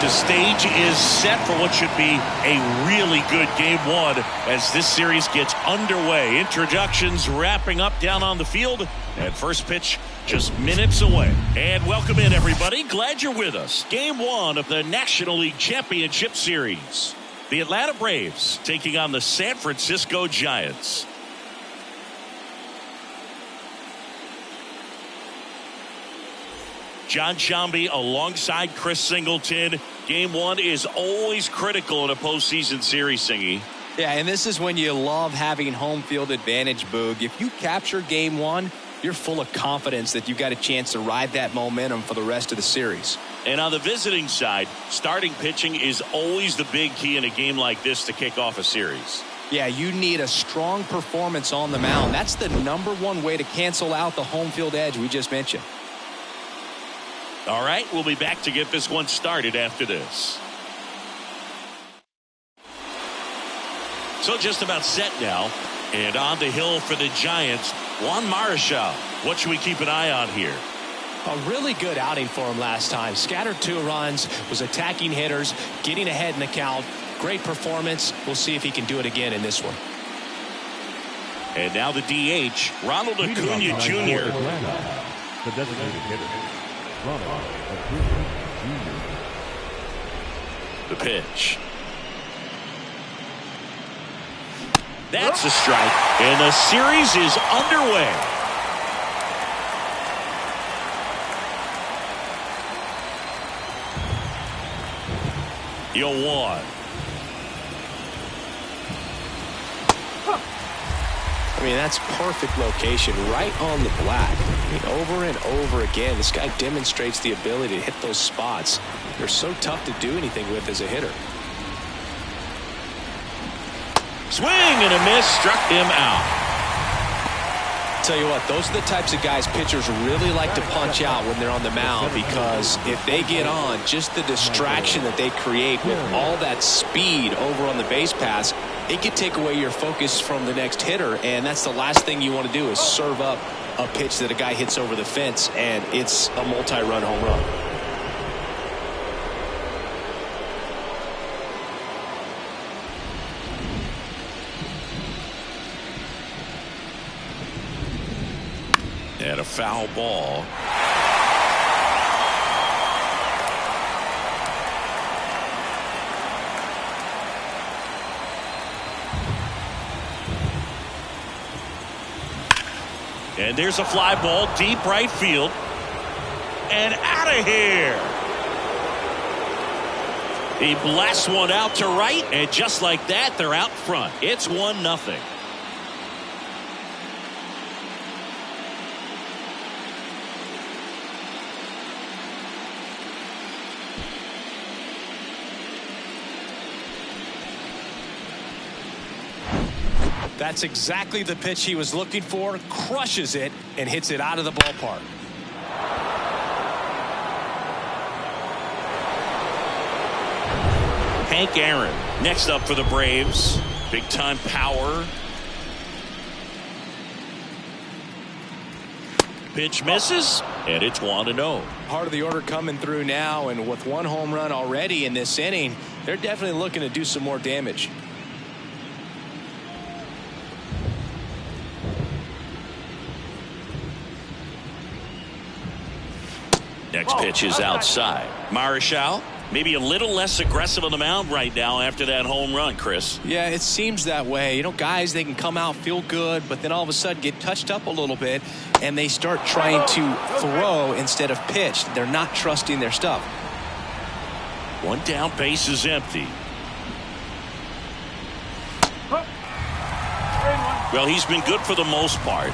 The stage is set for what should be a really good game one as this series gets underway. Introductions wrapping up down on the field, and first pitch just minutes away. And welcome in, everybody. Glad you're with us. Game one of the National League Championship Series. The Atlanta Braves taking on the San Francisco Giants. John Sciambi alongside Chris Singleton. Game one is always critical in a postseason series, Singy. Yeah, and this is when you love having home field advantage, Boog. If you capture game one, you're full of confidence that you've got a chance to ride that momentum for the rest of the series. And on the visiting side, starting pitching is always the big key in a game like this to kick off a series. Yeah, you need a strong performance on the mound. That's the #1 way to cancel out the home field edge we just mentioned. All right, we'll be back to get this one started after this. So just about set now. And on the hill for the Giants, Juan Marichal. What should we keep an eye on here? A really good outing for him last time. Scattered 2 runs, was attacking hitters, getting ahead in the count. Great performance. We'll see if he can do it again in this one. And now the DH, Ronald Acuna Jr. The designated hitter. The pitch. That's a strike, and the series is underway. You'll want. I mean, that's perfect location, right on the black. I mean, over and over again, this guy demonstrates the ability to hit those spots. They're so tough to do anything with as a hitter. Swing and a miss, struck him out. Tell you what, those are the types of guys pitchers really like to punch out when they're on the mound, because if they get on, just the distraction that they create with all that speed over on the base pass, it could take away your focus from the next hitter, and that's the last thing you want to do is serve up a pitch that a guy hits over the fence, and it's a multi-run home run. And a foul ball. And there's a fly ball deep right field. And out of here. He blasts one out to right, and just like that, they're out front. It's 1-0. That's exactly the pitch he was looking for. Crushes it and hits it out of the ballpark. Hank Aaron next up for the Braves. Big time power. Pitch misses, and it's 1-0. Part of the order coming through now, and with 1 home run already in this inning, they're definitely looking to do some more damage. Next pitch is outside. Marichal, maybe a little less aggressive on the mound right now after that home run, Chris. Yeah, it seems that way. You know, guys, they can come out, feel good, but then all of a sudden get touched up a little bit, and they start trying to throw instead of pitch. They're not trusting their stuff. One down, base is empty. Well, he's been good for the most part.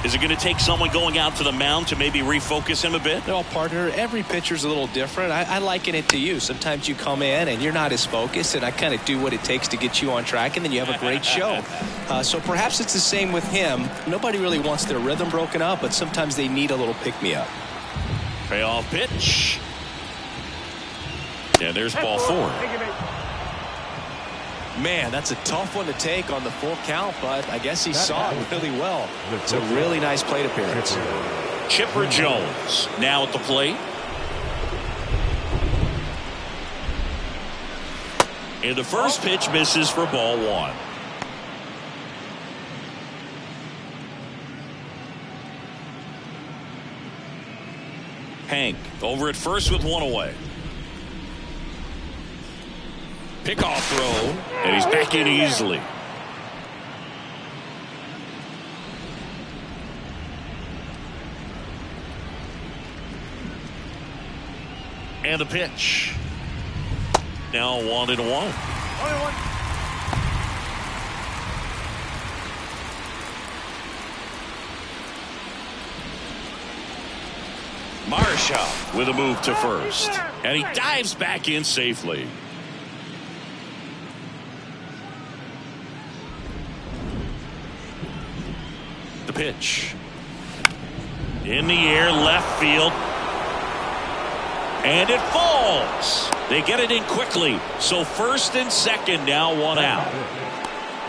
Is it going to take someone going out to the mound to maybe refocus him a bit? No, partner, every pitcher's a little different. I liken it to you. Sometimes you come in and you're not as focused, and I kind of do what it takes to get you on track, and then you have a great show. So perhaps it's the same with him. Nobody really wants their rhythm broken up, but sometimes they need a little pick-me-up. Payoff pitch. And there's ball 4. Man, that's a tough one to take on the full count, but I guess he saw it really well. It's a really nice plate appearance. Chipper Jones now at the plate. And the first pitch misses for ball 1. Hank over at first with 1 away. Pickoff throw, and he's back in easily. And the pitch. Now 1-1. Marshall with a move to first, and he dives back in safely. The pitch in the air, left field, and it falls. They get it in quickly, so first and second, now 1 out.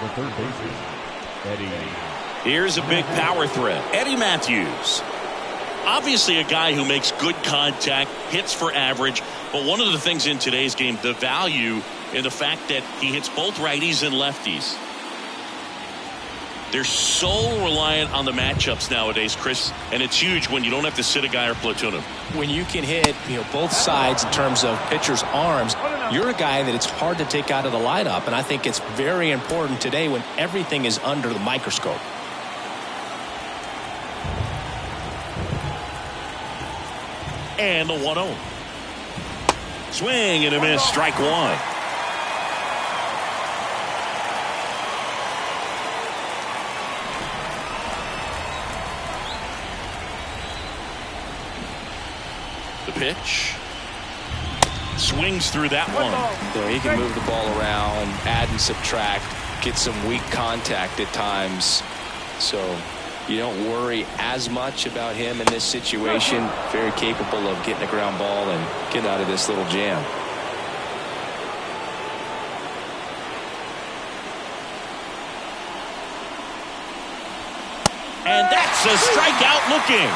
The third baseman, Eddie. Here's a big power threat, Eddie Matthews. Obviously a guy who makes good contact, hits for average, but one of the things in today's game, the value in the fact that he hits both righties and lefties. They're so reliant on the matchups nowadays, Chris, and it's huge when you don't have to sit a guy or platoon him. When you can hit, both sides in terms of pitchers' arms, you're a guy that it's hard to take out of the lineup, and I think it's very important today when everything is under the microscope. And the 1-0. Swing and a miss, strike 1. The pitch. Swings through that one. There, he can move the ball around, add and subtract, get some weak contact at times. So you don't worry as much about him in this situation. Very capable of getting a ground ball and getting out of this little jam. And that's a strikeout looking.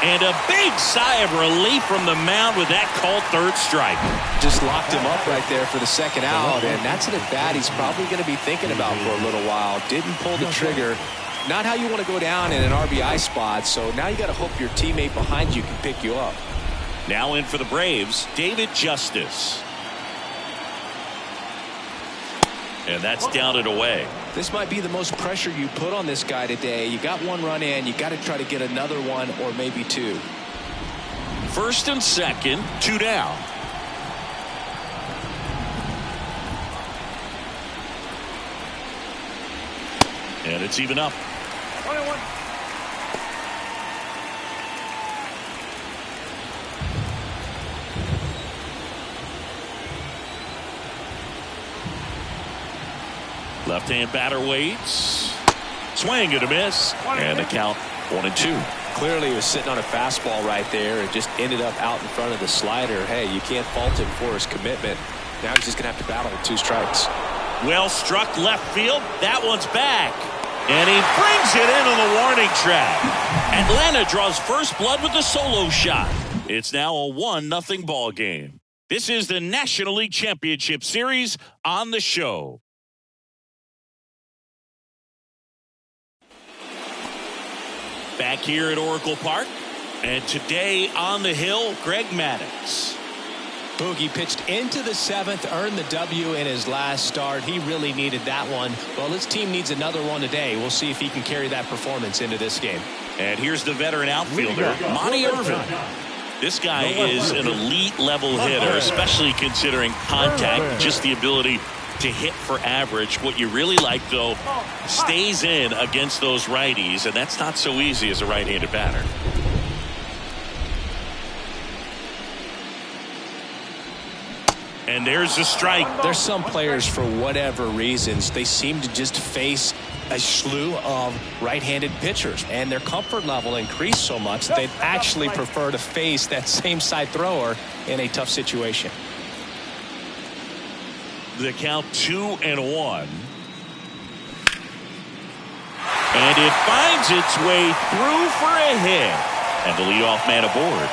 And a big sigh of relief from the mound with that called third strike. Just locked him up right there for the second out, and that's an at-bat he's probably going to be thinking about for a little while. Didn't pull the trigger. Not how you want to go down in an RBI spot, so now you got to hope your teammate behind you can pick you up. Now in for the Braves, David Justice. And that's down and away. This might be the most pressure you put on this guy today. You got 1 run in, you got to try to get another one or maybe 2. First and second, 2 down. And it's even up. 21. Left-hand batter waits. Swing and a miss. And the count 1-2. Clearly he was sitting on a fastball right there and just ended up out in front of the slider. Hey, you can't fault him for his commitment. Now he's just going to have to battle with 2 strikes. Well struck left field. That one's back. And he brings it in on the warning track. Atlanta draws first blood with the solo shot. It's now a 1-0 ball game. This is the National League Championship Series on the show. Back here at Oracle Park. And today on the hill, Greg Maddux. Boogie pitched into the 7th, earned the W in his last start. He really needed that one. Well, his team needs another one today. We'll see if he can carry that performance into this game. And here's the veteran outfielder, Monty Irvin. This guy is an elite level hitter, especially considering contact, just the ability to hit for average. What you really like, though, stays in against those righties, and that's not so easy as a right-handed batter. And there's a strike. There's some players, for whatever reasons, they seem to just face a slew of right-handed pitchers, and their comfort level increased so much that they'd actually prefer to face that same side thrower in a tough situation. The count 2-1. And it finds its way through for a hit. And the leadoff man aboard.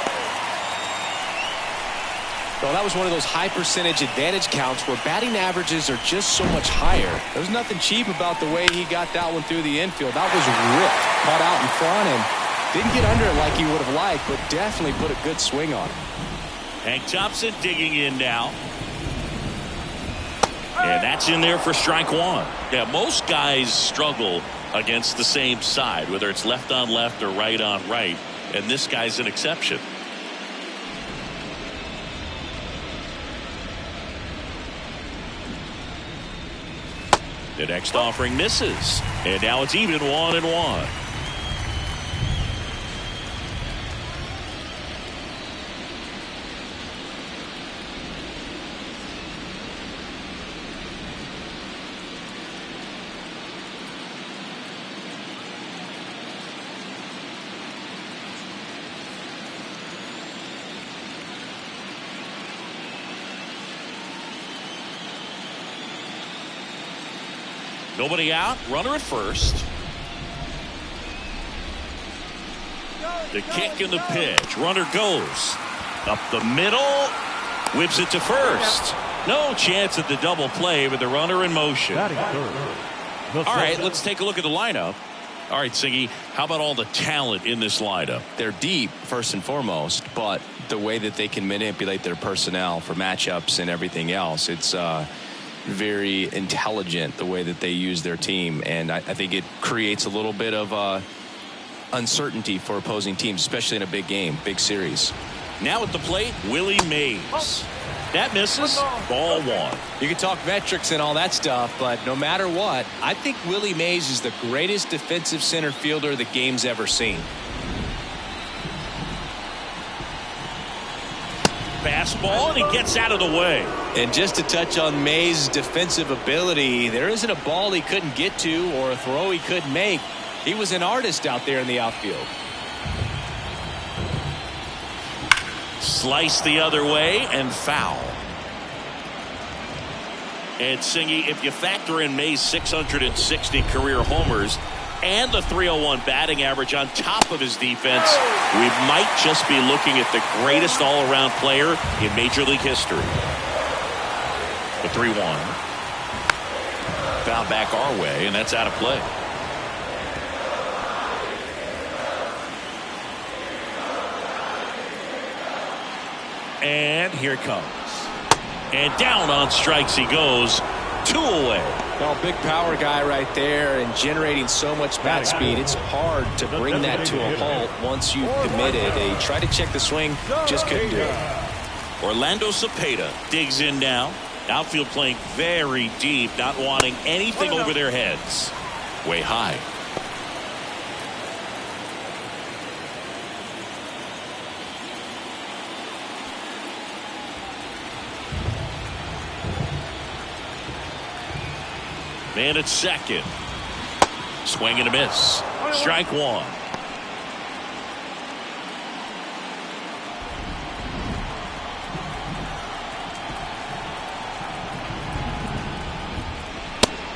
Well, that was one of those high percentage advantage counts where batting averages are just so much higher. There's nothing cheap about the way he got that one through the infield. That was ripped, caught out in front, and didn't get under it like he would have liked, but definitely put a good swing on it. Hank Thompson digging in now. And that's in there for strike one. Yeah, most guys struggle against the same side, whether it's left on left or right on right, and this guy's an exception. The next offering misses, and now it's even 1-1. Nobody out, runner at first. The kick and the pitch. Runner goes up the middle, whips it to first. No chance at the double play with the runner in motion. All right, let's take a look at the lineup. All right, Siggy, how about all the talent in this lineup? They're deep, first and foremost, but the way that they can manipulate their personnel for matchups and everything else, it's very intelligent the way that they use their team, and I think it creates a little bit of uncertainty for opposing teams, especially in a big game, big series. Now at the plate, Willie Mays. That misses. Ball one. You can talk metrics and all that stuff, but no matter what, I think Willie Mays is the greatest defensive center fielder the game's ever seen. Fastball, and he gets out of the way. And just to touch on Mays' defensive ability, there isn't a ball he couldn't get to or a throw he couldn't make. He was an artist out there in the outfield. Slice the other way and foul. And Singy, if you factor in Mays' 660 career homers and the .301 batting average on top of his defense, we might just be looking at the greatest all-around player in Major League history. The 3-1. Foul back our way, and that's out of play. And here it comes. And down on strikes he goes. 2 away. Well, big power guy right there and generating so much bat speed. It's hard to bring that to a halt once you've committed. They tried to check the swing, just couldn't do it. Orlando Cepeda digs in now. Outfield playing very deep, not wanting anything over their heads. Way high. Man at second. Swing and a miss. Strike one.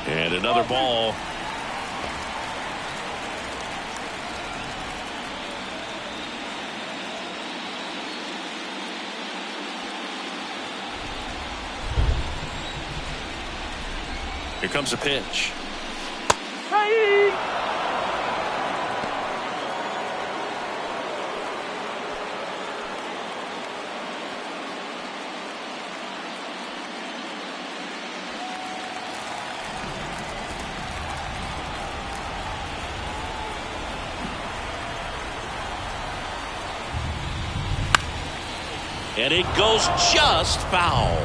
And another ball. Here comes a pitch. And it goes just foul.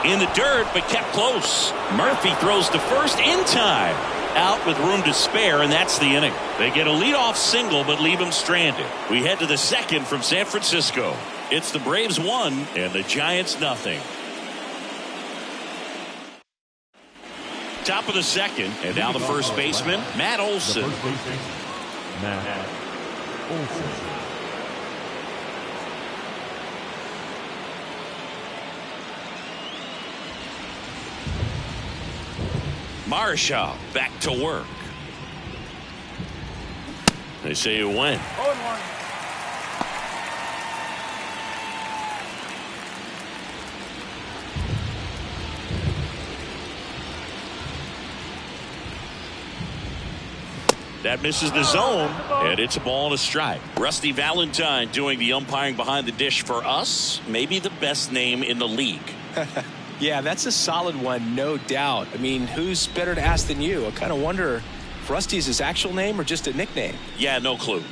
In the dirt, but kept close. Murphy throws to first in time. Out with room to spare, and that's the inning. They get a leadoff single, but leave him stranded. We head to the second from San Francisco. It's the Braves 1 and the Giants nothing. Top of the second, and now the first baseman, Matt Olson. The first baseman, Matt Olson. Marshall back to work. They say you win. 0-1. That misses the zone, and it's a ball and a strike. Rusty Valentine doing the umpiring behind the dish for us. Maybe the best name in the league. Yeah, that's a solid one, no doubt. I mean, who's better to ask than you? I kind of wonder if Rusty's his actual name or just a nickname. Yeah, no clue.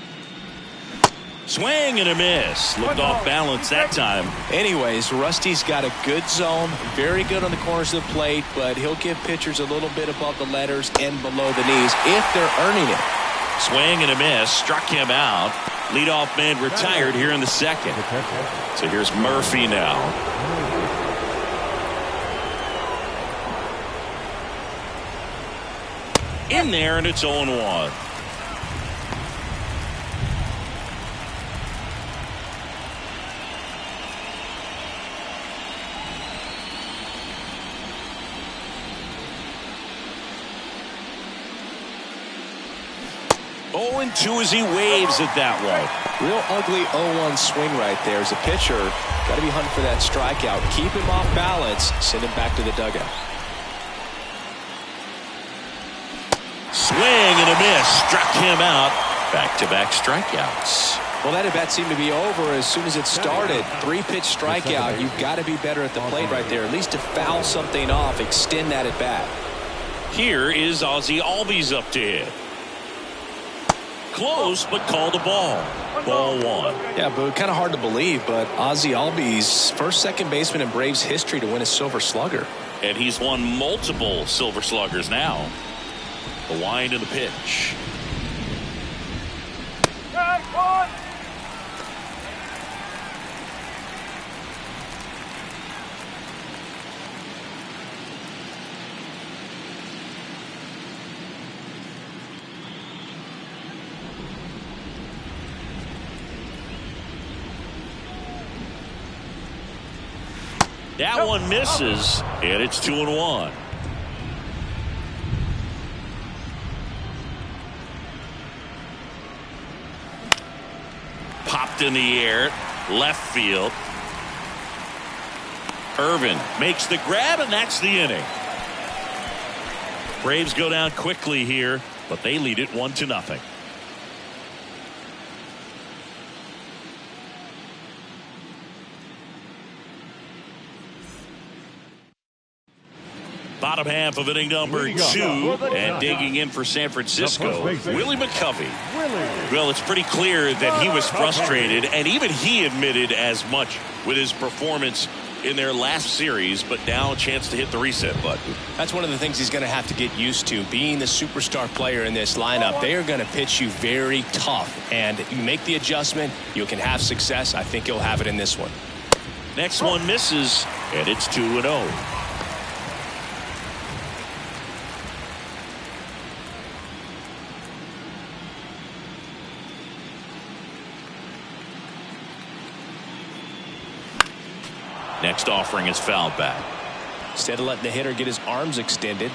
Swing and a miss. Looked off balance that time. Anyways, Rusty's got a good zone, very good on the corners of the plate, but he'll give pitchers a little bit above the letters and below the knees if they're earning it. Swing and a miss. Struck him out. Leadoff man retired here in the second. So here's Murphy now. In there, and it's 0-1. Oh, and 2 as he waves at that one. Real ugly 0-1 swing right there. As a pitcher, got to be hunting for that strikeout. Keep him off balance. Send him back to the dugout. Swing and a miss. Struck him out. Back-to-back strikeouts. Well, that at-bat seemed to be over as soon as it started. 3-pitch strikeout. You've got to be better at the plate right there, at least to foul something off, extend that at-bat. Here is Ozzie Albies up to hit. Close, but called a ball. Ball 1. Yeah, but kind of hard to believe, but Ozzie Albies, first second baseman in Braves history to win a Silver Slugger. And he's won multiple Silver Sluggers now. The wind and the pitch. That one misses, and it's 2-1. Popped in the air, left field. Irvin makes the grab, and that's the inning. Braves go down quickly here, but they lead it 1-0. Bottom half of inning number 2, and digging in for San Francisco, Willie McCovey. Well, it's pretty clear that he was frustrated, and even he admitted as much with his performance in their last series, but now a chance to hit the reset button. That's one of the things he's going to have to get used to. Being the superstar player in this lineup, they are going to pitch you very tough, and you make the adjustment, you can have success. I think he'll have it in this one. Next one misses, and it's 2-0. Next offering is fouled back. Instead of letting the hitter get his arms extended,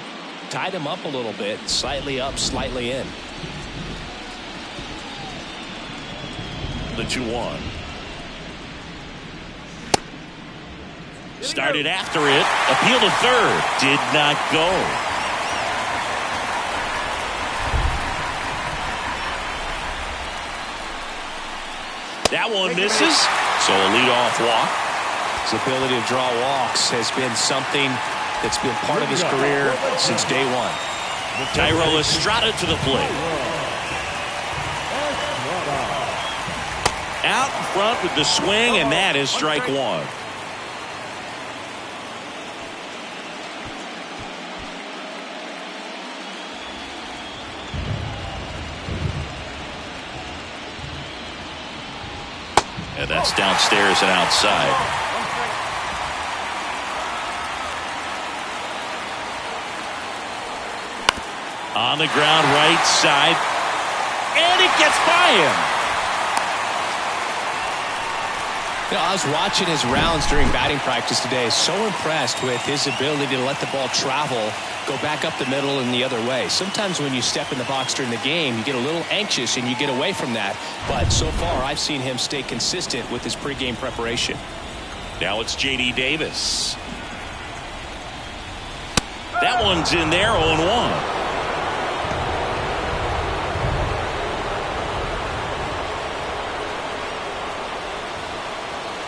tied him up a little bit, slightly up, slightly in. The 2-1. Started after it. Appeal to third. Did not go. That one misses. So a leadoff walk. His ability to draw walks has been something that's been part of his career since day one. Thairo Estrada to the plate. Out in front with the swing, and that is strike 1. And that's downstairs and outside. On the ground, right side. And it gets by him. You know, I was watching his rounds during batting practice today. So impressed with his ability to let the ball travel, go back up the middle and the other way. Sometimes when you step in the box during the game, you get a little anxious and you get away from that. But so far, I've seen him stay consistent with his pregame preparation. Now it's J.D. Davis. That one's in there, 0-1.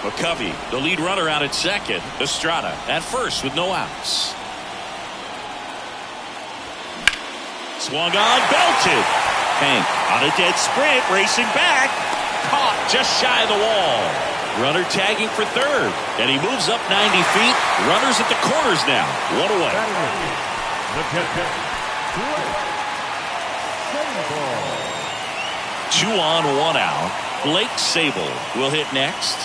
McCovey, the lead runner, out at second. Estrada at first with no outs. Swung on, belted. Hank on a dead sprint, racing back. Caught just shy of the wall. Runner tagging for third. And he moves up 90 feet. Runners at the corners now. 1 away. Two on, 1 out. Blake Sable will hit next.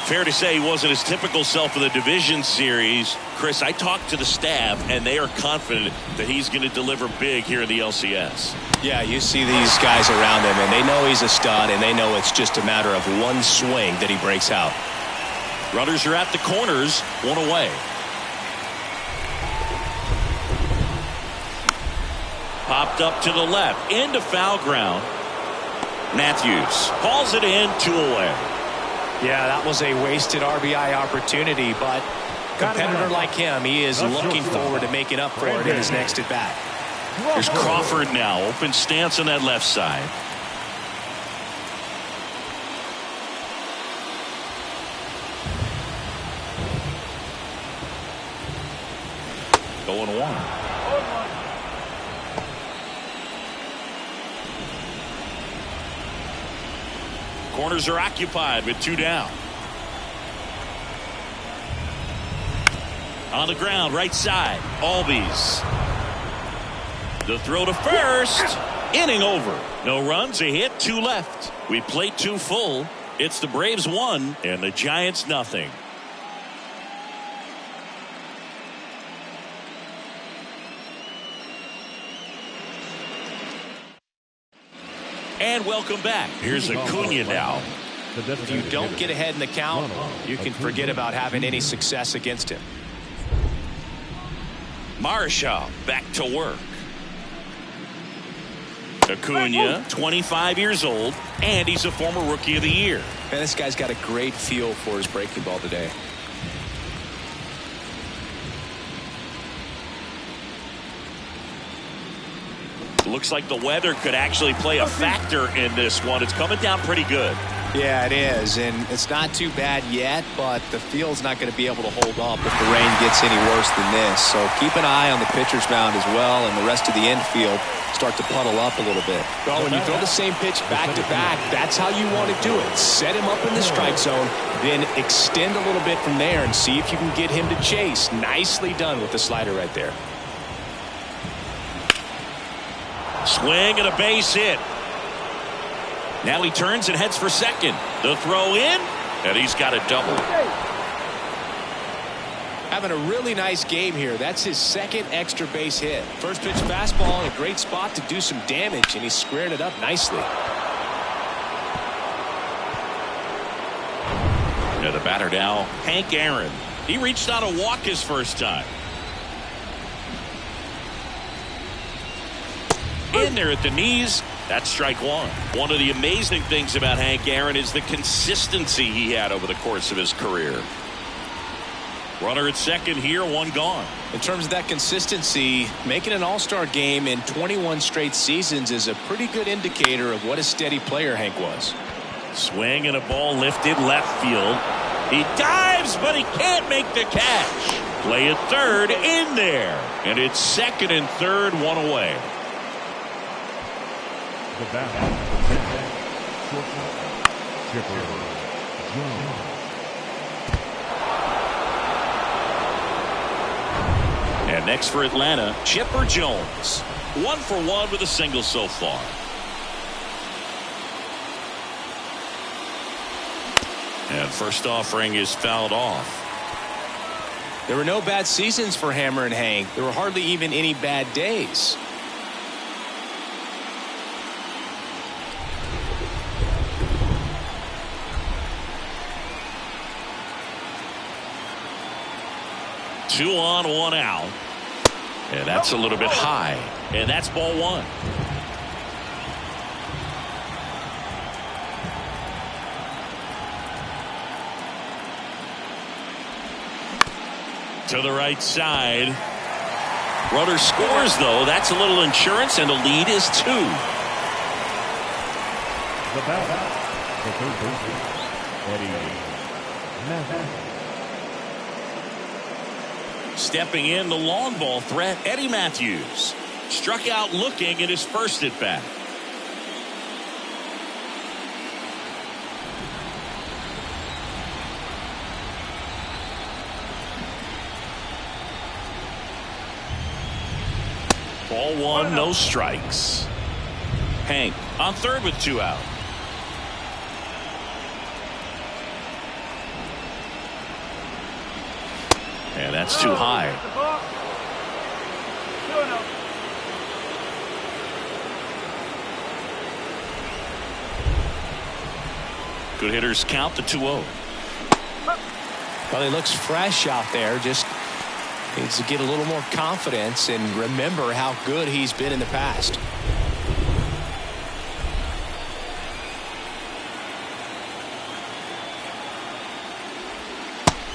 Fair to say he wasn't his typical self in the division series. Chris, I talked to the staff, and they are confident that he's going to deliver big here in the LCS. Yeah, you see these guys around him, and they know he's a stud, and they know it's just a matter of one swing that he breaks out. Runners are at the corners, 1 away. Popped up to the left, into foul ground. Matthews hauls it in, 2 away. Yeah, that was a wasted RBI opportunity, but a competitor like him, he is looking forward to making up for it in his next at-bat. Here's Crawford now, open stance on that left side. Going 1. Corners are occupied with 2 down. On the ground, right side, Albies. The throw to first. Inning over. No runs, a hit, 2 left. We played 2 full. It's the Braves 1 and the Giants nothing. And welcome back. Here's Acuna now. If you don't get ahead in the count, you can forget about having any success against him. Marshall back to work. Acuna, 25 years old, and he's a former Rookie of the Year. Man, this guy's got a great feel for his breaking ball today. Looks like the weather could actually play a factor in this one. It's coming down pretty good. Yeah, it is, and it's not too bad yet, but the field's not going to be able to hold up if the rain gets any worse than this. So keep an eye on the pitcher's mound as well, and the rest of the infield start to puddle up a little bit. Well, when you throw the same pitch back to back, that's how you want to do it. Set him up in the strike zone, then extend a little bit from there and see if you can get him to chase. Nicely done with the slider right there. Swing and a base hit. Now he turns and heads for second. The throw in, and he's got a double. Having a really nice game here. That's his second extra base hit. First pitch fastball in a great spot to do some damage, and he squared it up nicely. And the batter now, Hank Aaron. He reached out a walk his first time. In there at the knees. That's strike 1. One of the amazing things about Hank Aaron is the consistency he had over the course of his career. Runner at second here, 1 gone. In terms of that consistency, making an all-star game in 21 straight seasons is a pretty good indicator of what a steady player Hank was. Swing and a ball lifted left field. He dives, but he can't make the catch. Play at third, in there. And it's second and third, 1 away. And next for Atlanta, Chipper Jones. 1 for 1 with a single so far. And first offering is fouled off. There were no bad seasons for Hammer and Hank. There were hardly even any bad days. Two on, one out. And that's a little bit high. And that's ball one. To the right side. Runner scores, though. That's a little insurance, and the lead is 2. The batter, the third baseman, Eddie Matthews. Stepping in, the long ball threat, Eddie Matthews. Struck out looking in his first at bat. Ball one, no strikes. Hank on third with 2 out. And that's too high. Good hitters count the 2-0. Well, he looks fresh out there. Just needs to get a little more confidence and remember how good he's been in the past.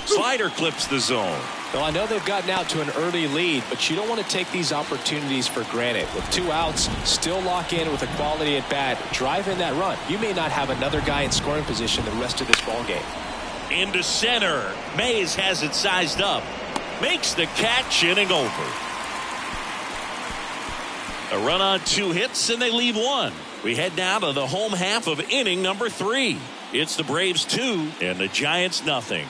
Slider clips the zone. Well, I know they've gotten out to an early lead, but you don't want to take these opportunities for granted. With 2 outs, still lock in with a quality at bat, drive in that run. You may not have another guy in scoring position the rest of this ball game. Into center. Mays has it sized up. Makes the catch, inning over. A run on 2 hits, and they leave 1. We head now to the home half of inning number 3. It's the Braves 2 and the Giants nothing.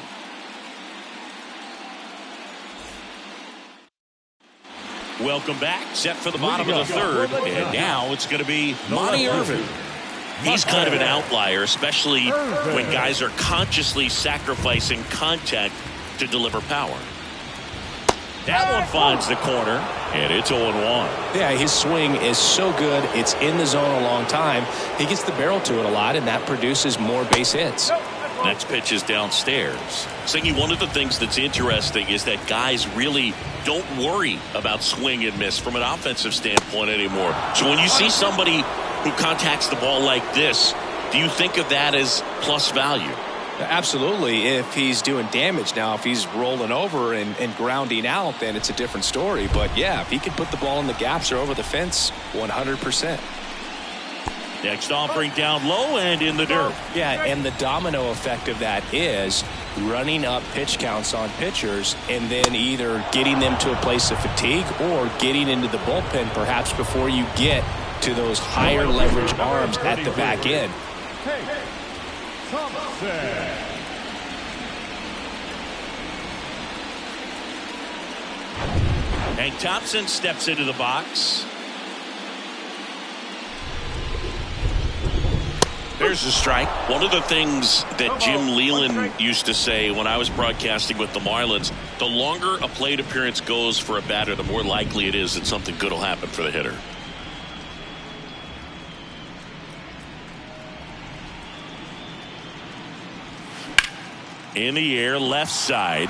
Welcome back. Set for the bottom of the third. And now it's going to be Monty Irvin. He's kind of an outlier, especially when guys are consciously sacrificing contact to deliver power. That one finds the corner, and it's 0-1. Yeah, his swing is so good. It's in the zone a long time. He gets the barrel to it a lot, and that produces more base hits. Next pitch is downstairs. Singy, one of the things that's interesting is that guys really don't worry about swing and miss from an offensive standpoint anymore. So when you see somebody who contacts the ball like this, do you think of that as plus value? Absolutely. If he's doing damage now, if he's rolling over and grounding out, then it's a different story. But yeah, if he can put the ball in the gaps or over the fence, 100%. Next offering down low and in the dirt. Yeah, and the domino effect of that is running up pitch counts on pitchers and then either getting them to a place of fatigue or getting into the bullpen perhaps before you get to those higher leverage arms at the back end. Hank Thompson steps into the box. There's a strike. One of the things that Jim Leland used to say when I was broadcasting with the Marlins, the longer a plate appearance goes for a batter, the more likely it is that something good will happen for the hitter. In the air, left side.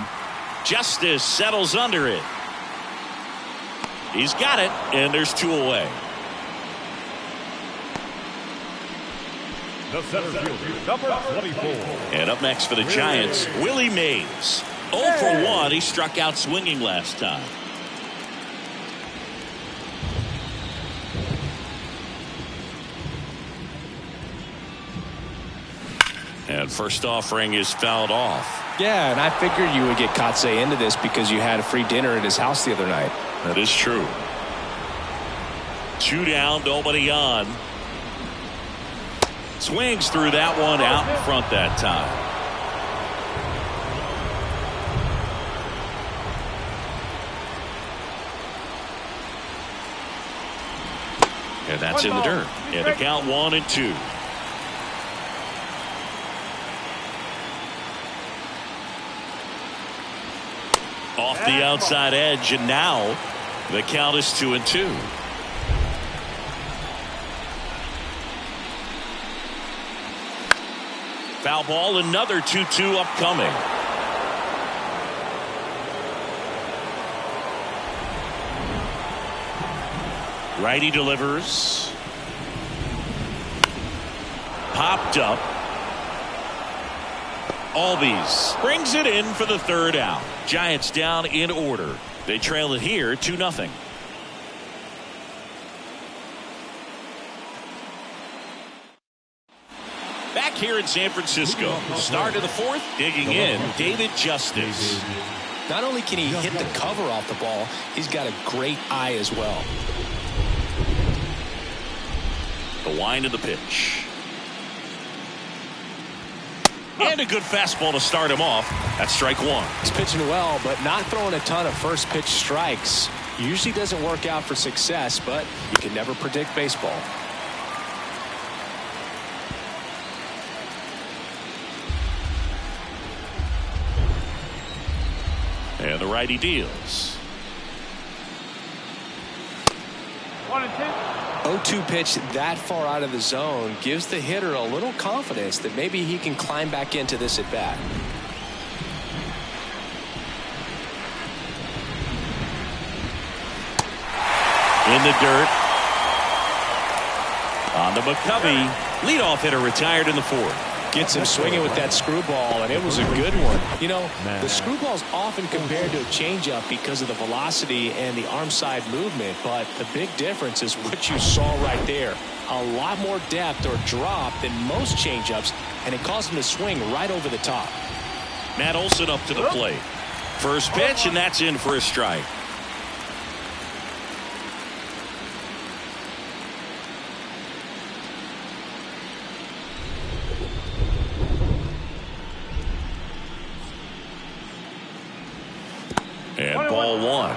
Justice settles under it. He's got it, and there's 2 away. The center fielder, number 24. And up next for the Giants, Willie Mays. 0 for 1. He struck out swinging last time. And first offering is fouled off. Yeah, and I figured you would get Kotsay into this because you had a free dinner at his house the other night. That is true. 2 down, nobody on. Swings through that one out in front that time. And that's in the dirt. And the count 1-2. Off the outside edge, and now the count is 2-2. Foul ball, another 2-2 upcoming. Righty delivers. Popped up. Albies brings it in for the third out. Giants down in order. They trail it here 2-0. Back here in San Francisco. Start of the fourth. Digging in, David Justice. Not only can he hit the cover off the ball, he's got a great eye as well. The wind of the pitch. And a good fastball to start him off. That's strike one. He's pitching well, but not throwing a ton of first pitch strikes. Usually doesn't work out for success, but you can never predict baseball. And the righty deals. 0-2 pitch that far out of the zone gives the hitter a little confidence that maybe he can climb back into this at bat. In the dirt. On the McCovey. Leadoff hitter retired in the fourth. Gets him swinging with that screwball, and it was a good one. You know, the screwball's often compared to a changeup because of the velocity and the arm side movement, but the big difference is what you saw right there. A lot more depth or drop than most changeups, and it caused him to swing right over the top. Matt Olson up to the plate. First pitch, and that's in for a strike. And ball one.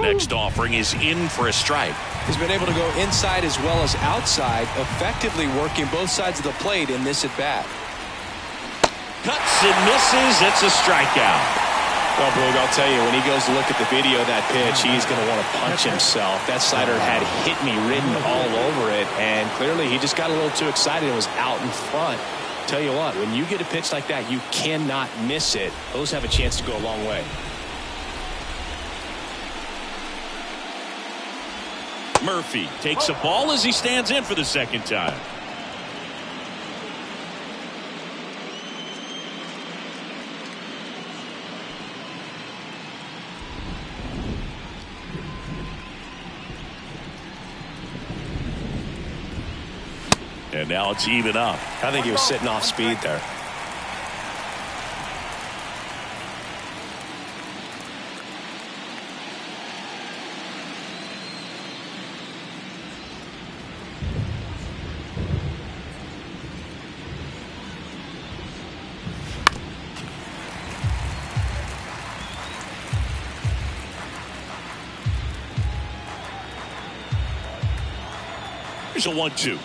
Next offering is in for a strike. He's been able to go inside as well as outside, effectively working both sides of the plate in this at bat. Cuts and misses. It's a strikeout. Well, Boog, I'll tell you, when he goes to look at the video of that pitch, he's going to want to punch himself. That slider had hit me written all over it, and clearly he just got a little too excited and was out in front. Tell you what, when you get a pitch like that, you cannot miss it. Those have a chance to go a long way. Murphy takes a ball as he stands in for the second time. And now it's even up. I think he was sitting off speed there. Here's a 1-2.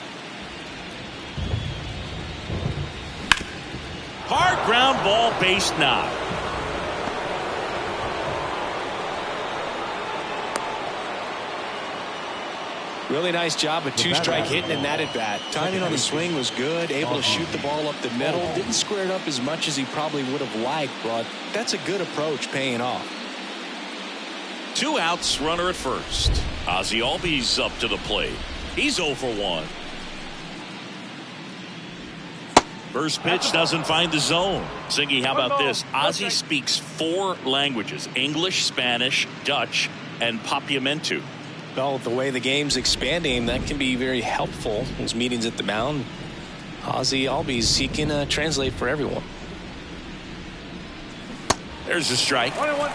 Hard ground ball, base knock. Really nice job, a two-strike hitting in that at bat. Timing on the swing was good, able to shoot the ball up the middle. Didn't square it up as much as he probably would have liked, but that's a good approach, paying off. 2 outs, runner at first. Ozzie Albies up to the plate. He's 0 for 1. First pitch doesn't find the zone. Singy, how about this? Ozzie speaks 4 languages: English, Spanish, Dutch, and Papiamentu. Well, the way the game's expanding, that can be very helpful. Those meetings at the mound, Ozzie Albies, he can translate for everyone. There's a strike. 1-1.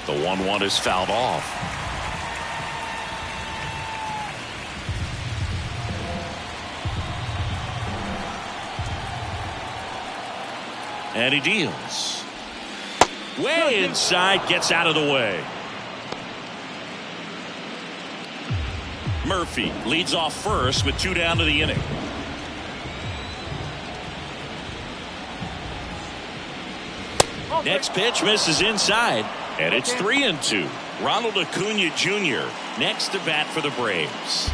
The 1-1 is fouled off. And he deals. Way inside, gets out of the way. Murphy leads off first with 2 down to the inning. Next pitch misses inside, and it's 3-2. Ronald Acuna Jr. next to bat for the Braves.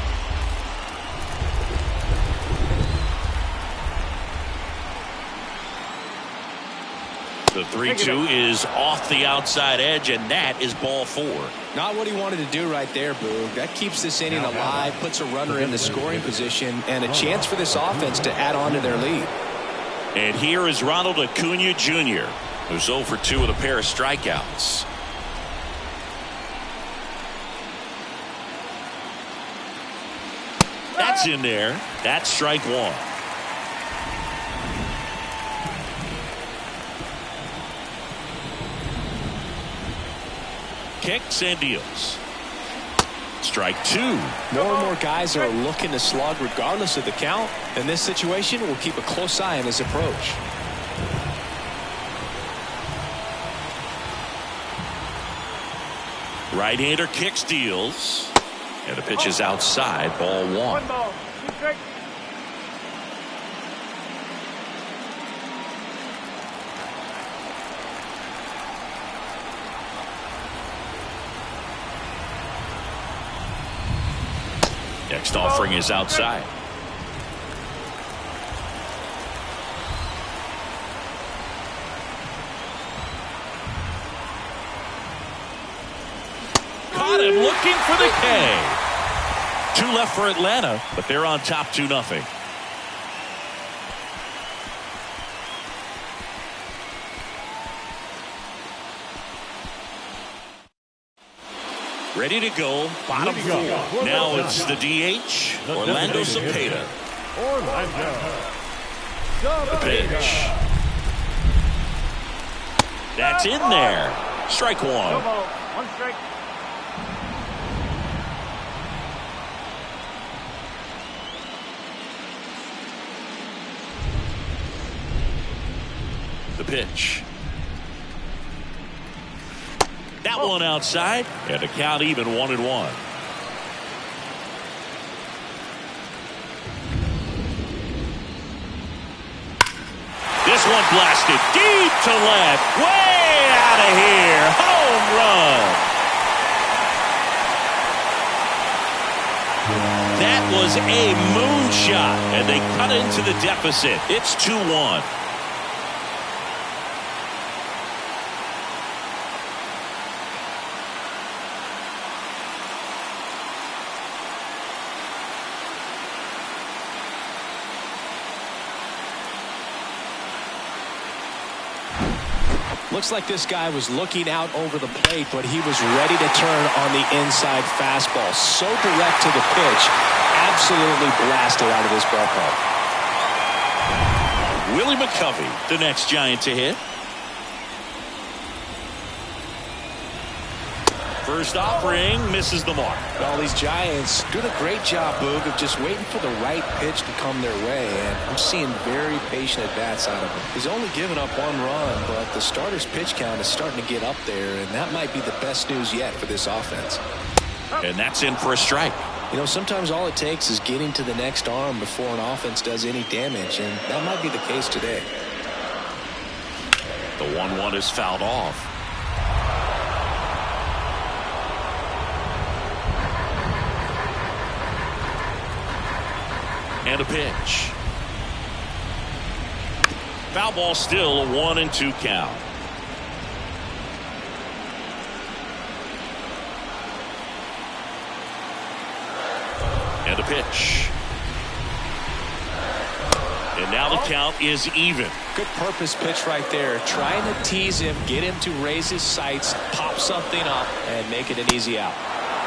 The 3-2 is off the outside edge, and that is ball 4. Not what he wanted to do right there, Boog. That keeps this inning alive, puts a runner in the scoring position, and a chance for this offense to add on to their lead. And here is Ronald Acuna Jr., who's 0 for 2 with a pair of strikeouts. That's in there. That's strike 1. Kicks and deals. Strike 2. More and more guys are looking to slug regardless of the count. In this situation, we'll keep a close eye on his approach. Right-hander kicks, deals. And the pitch is outside, ball 1. One ball. 2 strikes. Next offering is outside. Caught him looking for the K. 2 left for Atlanta, but they're on top 2-0. Ready to go, bottom 4. Now it's the DH, Orlando Cepeda. The pitch. That's in there. Strike 1. No ball. 1 strike. The pitch. That one outside, and the count even 1-1. This one blasted deep to left, way out of here. Home run. That was a moonshot, and they cut into the deficit. It's 2-1. Looks like this guy was looking out over the plate, but he was ready to turn on the inside fastball. So direct to the pitch. Absolutely blasted out of this ballpark. Willie McCovey, the next Giant to hit. First offering misses the mark. Well, these Giants doing a great job, Boog, of just waiting for the right pitch to come their way, and I'm seeing very patient at-bats out of him. He's only given up 1 run, but the starter's pitch count is starting to get up there, and that might be the best news yet for this offense. And that's in for a strike. You know, sometimes all it takes is getting to the next arm before an offense does any damage, and that might be the case today. The 1-1 is fouled off. And a pitch. Foul ball, still a 1-2 count. And a pitch. And now the count is even. Good purpose pitch right there. Trying to tease him, get him to raise his sights, pop something up, and make it an easy out.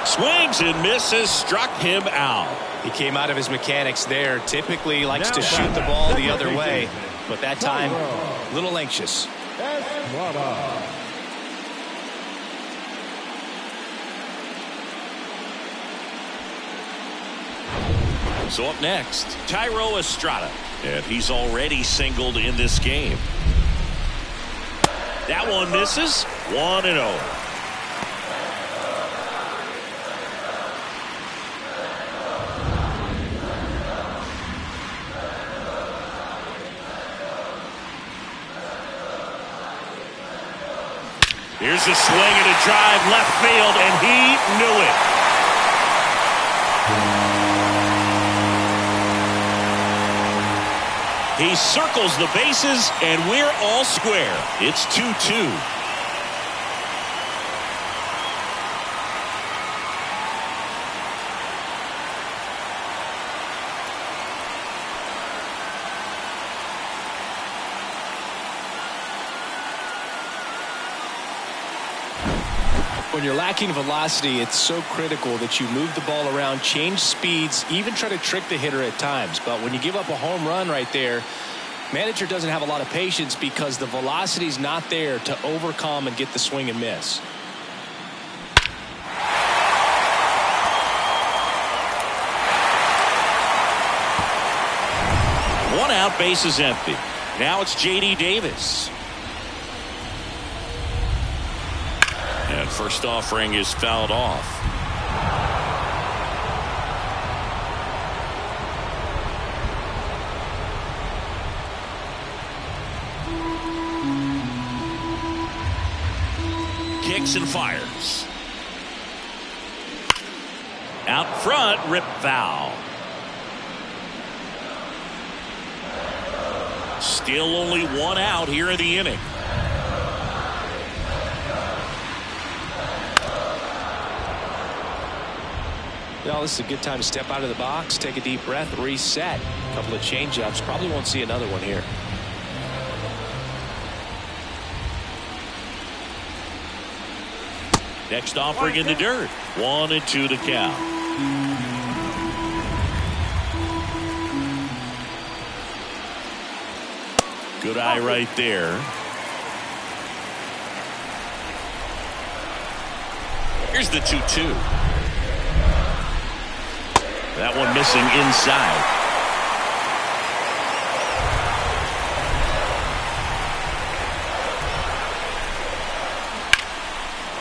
Swings and misses, struck him out. He came out of his mechanics there. Typically likes to shoot the ball the other way, but that time a little anxious. So up next, Tyro Estrada, and he's already singled in this game. That one misses. 1-0. Here's a swing and a drive left field, and he knew it. He circles the bases, and we're all square. It's 2-2. When you're lacking velocity, it's so critical that you move the ball around, change speeds, even try to trick the hitter at times. But when you give up a home run right there, manager doesn't have a lot of patience because the velocity's not there to overcome and get the swing and miss. One out, base is empty. Now it's J.D. Davis. And first offering is fouled off. Kicks and fires. Out front, rip foul. Still only one out here in the inning. Well, this is a good time to step out of the box, take a deep breath, reset. A couple of change-ups. Probably won't see another one here. Next offering in the dirt. 1-2 to count. Good eye right there. Here's the 2-2. That one missing inside.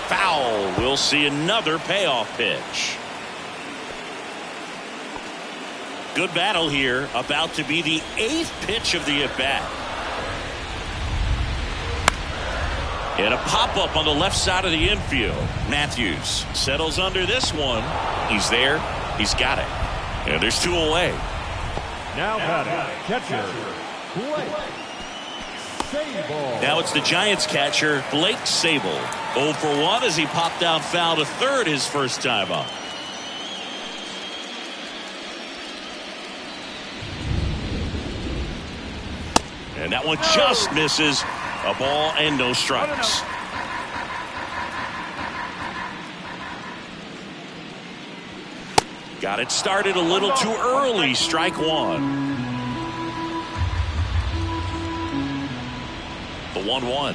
Foul. We'll see another payoff pitch. Good battle here. About to be the 8th pitch of the at-bat. And a pop-up on the left side of the infield. Matthews settles under this one. He's there. He's got it. And there's 2 away. Now batting, catcher, Blake Sable. Now it's the Giants catcher, Blake Sable. 0 for 1 as he popped out foul to third his first time up. And that one just misses. A ball and no strikes. Got it started a little too early. Strike 1. The 1-1.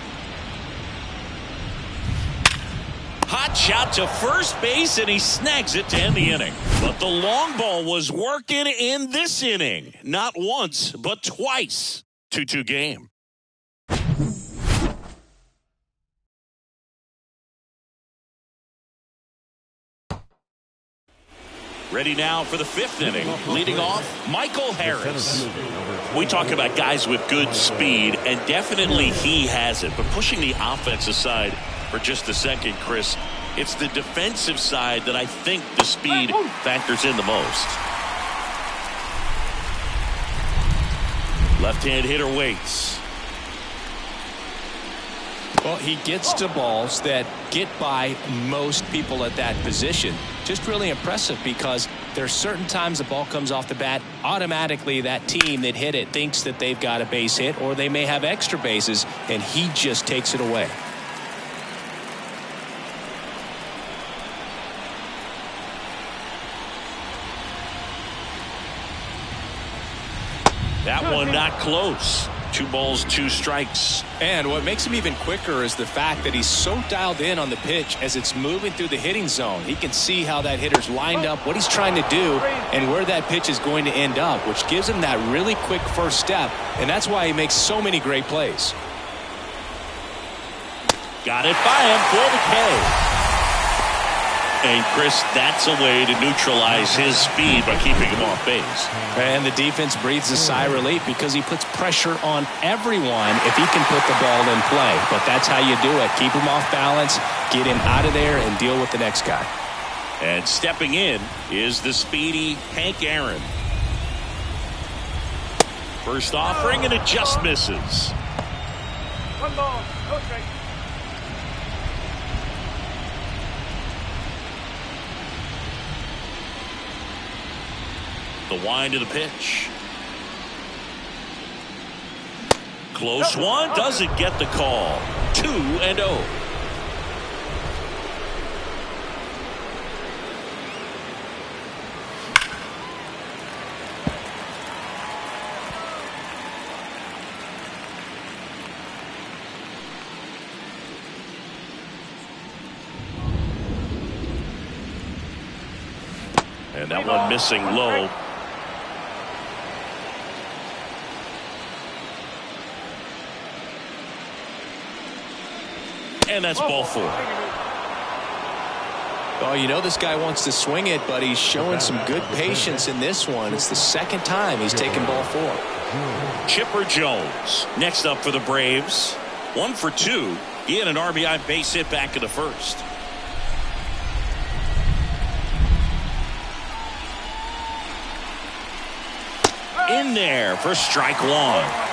Hot shot to first base, and he snags it to end the inning. But the long ball was working in this inning. Not once, but twice. 2-2 game. Ready now for the 5th inning. Leading off, Michael Harris. We talk about guys with good speed, and definitely he has it. But pushing the offense aside for just a second, Chris, it's the defensive side that I think the speed factors in the most. Left-hand hitter waits. Well, he gets to balls that get by most people at that position. Just really impressive because there's certain times the ball comes off the bat, automatically that team that hit it thinks that they've got a base hit, or they may have extra bases, and he just takes it away. That one not close. 2 balls, 2 strikes. And what makes him even quicker is the fact that he's so dialed in on the pitch as it's moving through the hitting zone. He can see how that hitter's lined up, what he's trying to do, and where that pitch is going to end up, which gives him that really quick first step, and that's why he makes so many great plays. Got it by him for the K. And Chris, that's a way to neutralize his speed by keeping him off base. And the defense breathes a sigh of relief because he puts pressure on everyone if he can put the ball in play. But that's how you do it. Keep him off balance, get him out of there, and deal with the next guy. And stepping in is the speedy Hank Aaron. First offering, and it just misses. 1 ball, no strike. The wind of the pitch. Close one, doesn't get the call. 2-0. And that one missing low. And that's ball 4. Oh, you know this guy wants to swing it, but he's showing some good patience in this one. It's the second time he's taken ball 4. Chipper Jones next up for the Braves. 1 for 2. He had an RBI base hit back in the first. In there for strike 1.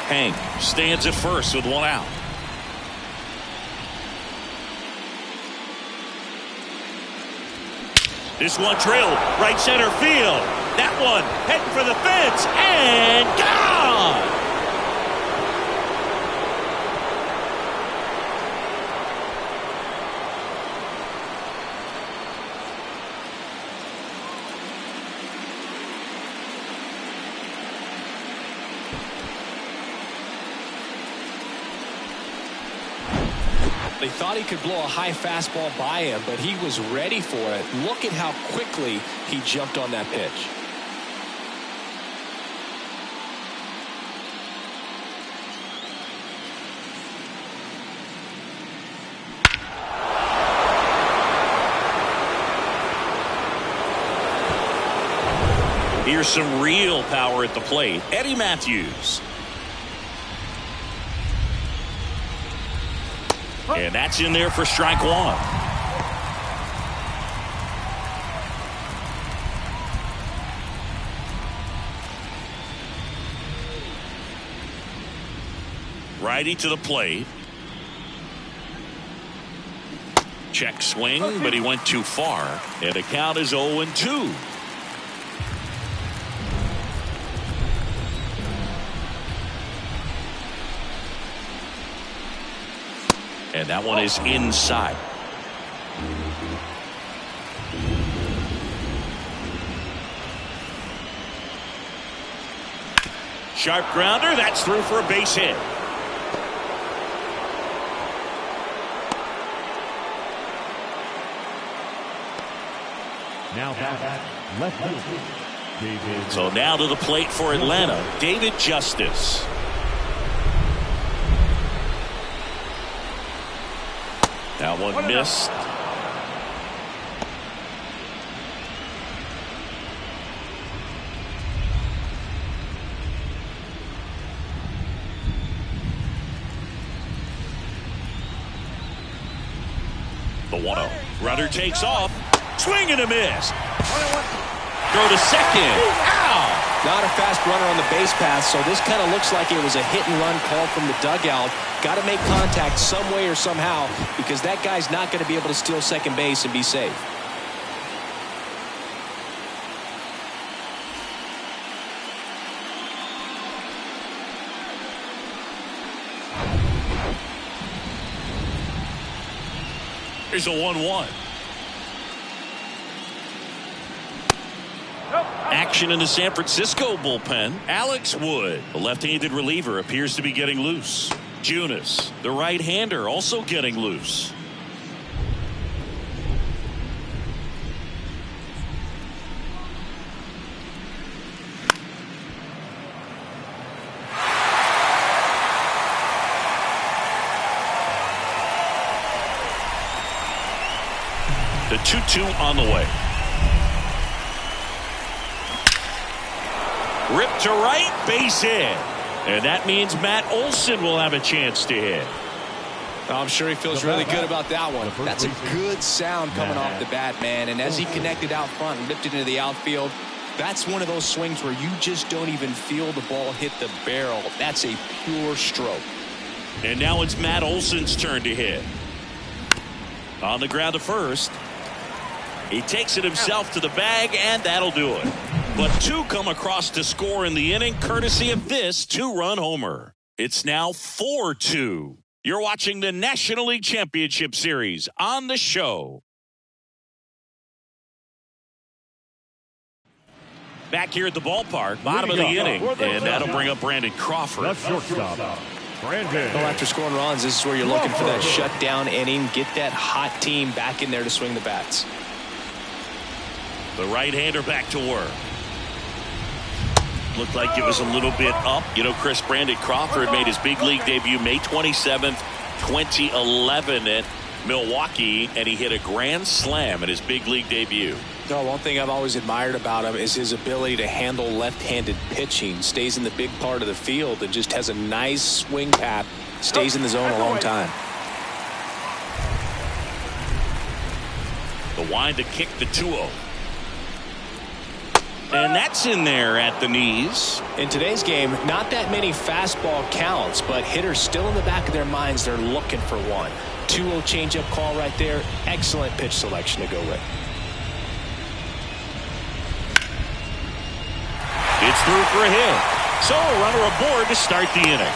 Hank stands at first with 1 out. This one drilled right center field. That one heading for the fence and gone. They thought he could blow a high fastball by him, but he was ready for it. Look at how quickly he jumped on that pitch. Here's some real power at the plate. Eddie Matthews. And that's in there for strike 1. Righty to the plate. Check swing, but he went too far. And the count is 0-2. And that one is inside. Sharp grounder. That's through for a base hit. Now back left field. David. So now to the plate for Atlanta, David Justice. That one missed. The 1-0. Runner takes off. Swing and a miss. Throw to second. Ow! Not a fast runner on the base path, so this kind of looks like it was a hit and run call from the dugout. Got to make contact some way or somehow, because that guy's not going to be able to steal second base and be safe. Here's a 1-1. Action in the San Francisco bullpen. Alex Wood, the left-handed reliever, appears to be getting loose. Junis, the right-hander, also getting loose. The 2-2 on the way. Rip to right, base hit. And that means Matt Olson will have a chance to hit. I'm sure he feels really good about that one. That's a good sound coming off the bat, man. And as he connected out front and lifted into the outfield, that's one of those swings where you just don't even feel the ball hit the barrel. That's a pure stroke. And now it's Matt Olson's turn to hit. On the ground to first. He takes it himself to the bag, and that'll do it. But two come across to score in the inning, courtesy of this two-run homer. It's now 4-2. You're watching the National League Championship Series on the show. Back here at the ballpark, bottom of the inning, and that'll bring up Brandon Crawford. The shortstop, Brandon. Well, after scoring runs, this is where you're looking for that shutdown inning. Get that hot team back in there to swing the bats. The right-hander back to work. Looked like it was a little bit up. You know, Brandon Crawford made his big league debut May 27th, 2011 at Milwaukee, and he hit a grand slam at his big league debut. No, one thing I've always admired about him is his ability to handle left-handed pitching. Stays in the big part of the field and just has a nice swing path. Stays in the zone a long time. The wind to kick the 2-0. And that's in there at the knees. In today's game, not that many fastball counts, but hitters still in the back of their minds, they're looking for one. 2-0 changeup call right there. Excellent pitch selection to go with. It's through for a hit. So a runner aboard to start the inning.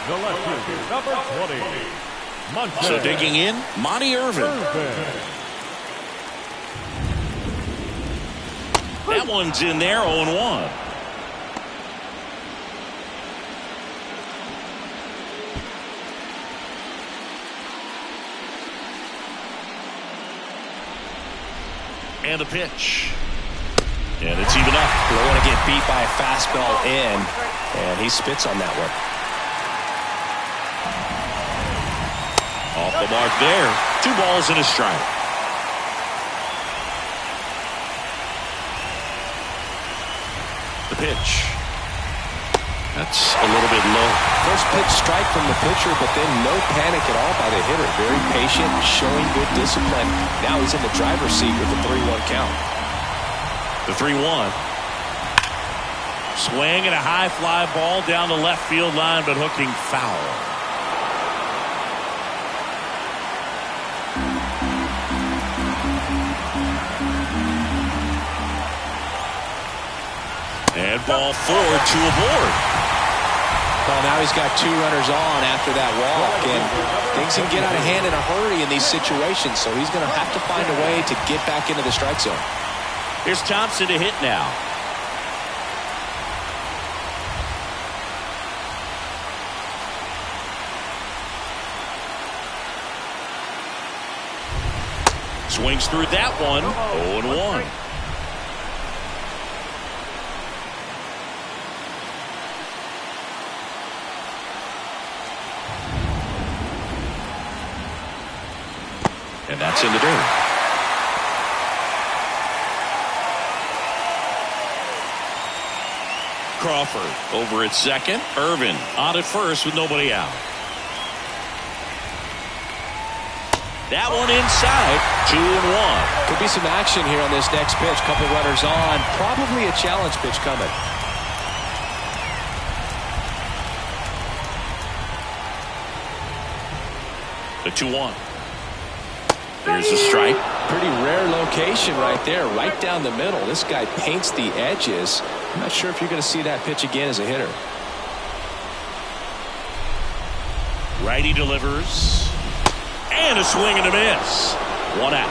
The lefty, number 20, Monte. So digging in, Monty Irvin. That one's in there, 0-1. And the pitch. And it's even up. You don't want to get beat by a fastball in, and he spits on that one. Off the mark there. 2 balls and a strike. The pitch. That's a little bit low. First pitch strike from the pitcher, but then no panic at all by the hitter. Very patient, showing good discipline. Now he's in the driver's seat with the 3-1 count. The 3-1. Swing and a high fly ball down the left field line, but hooking foul. And ball 4, 2 aboard. Well, now he's got 2 runners on after that walk, and things can get out of hand in a hurry in these situations, so he's going to have to find a way to get back into the strike zone. Here's Thompson to hit now. Swings through that one. 0-1. And that's in the dirt. Crawford over at second. Irvin on at first with nobody out. That one inside. 2-1. Could be some action here on this next pitch. Couple runners on. Probably a challenge pitch coming. The 2-1. There's a strike. Pretty rare location right there, right down the middle. This guy paints the edges. I'm not sure if you're going to see that pitch again as a hitter. Righty delivers. And a swing and a miss. 1 out.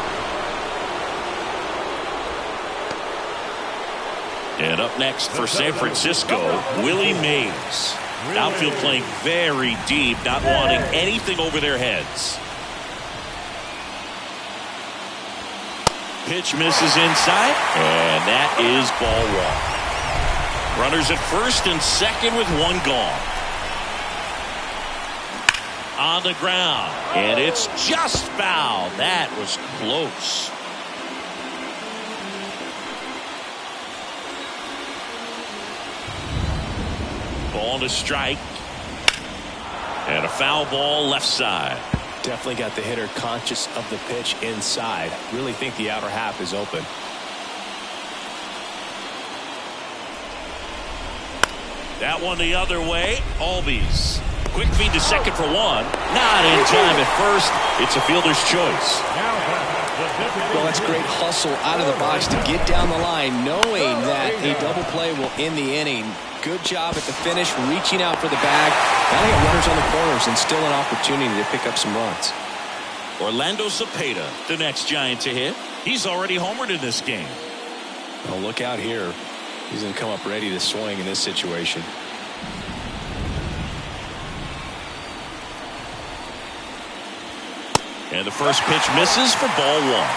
And up next for San Francisco, Willie Mays. Outfield playing very deep, not wanting anything over their heads. Pitch misses inside, and that is ball 1. Runners at first and second with 1 gone. on the ground, and it's just foul. That was close. Ball to strike, and a foul ball left side. Definitely got the hitter conscious of the pitch inside. Really think the outer half is open. That one the other way. Albies. Quick feed to second for one. Not in time at first. It's a fielder's choice. Well, that's great hustle out of the box to get down the line, knowing that a double play will end the inning. Good job at the finish, reaching out for the bag. Now they got runners on the corners and still an opportunity to pick up some runs. Orlando Cepeda, the next Giant to hit. He's already homered in this game. Well, look out here. He's going to come up ready to swing in this situation. And the first pitch misses for ball one.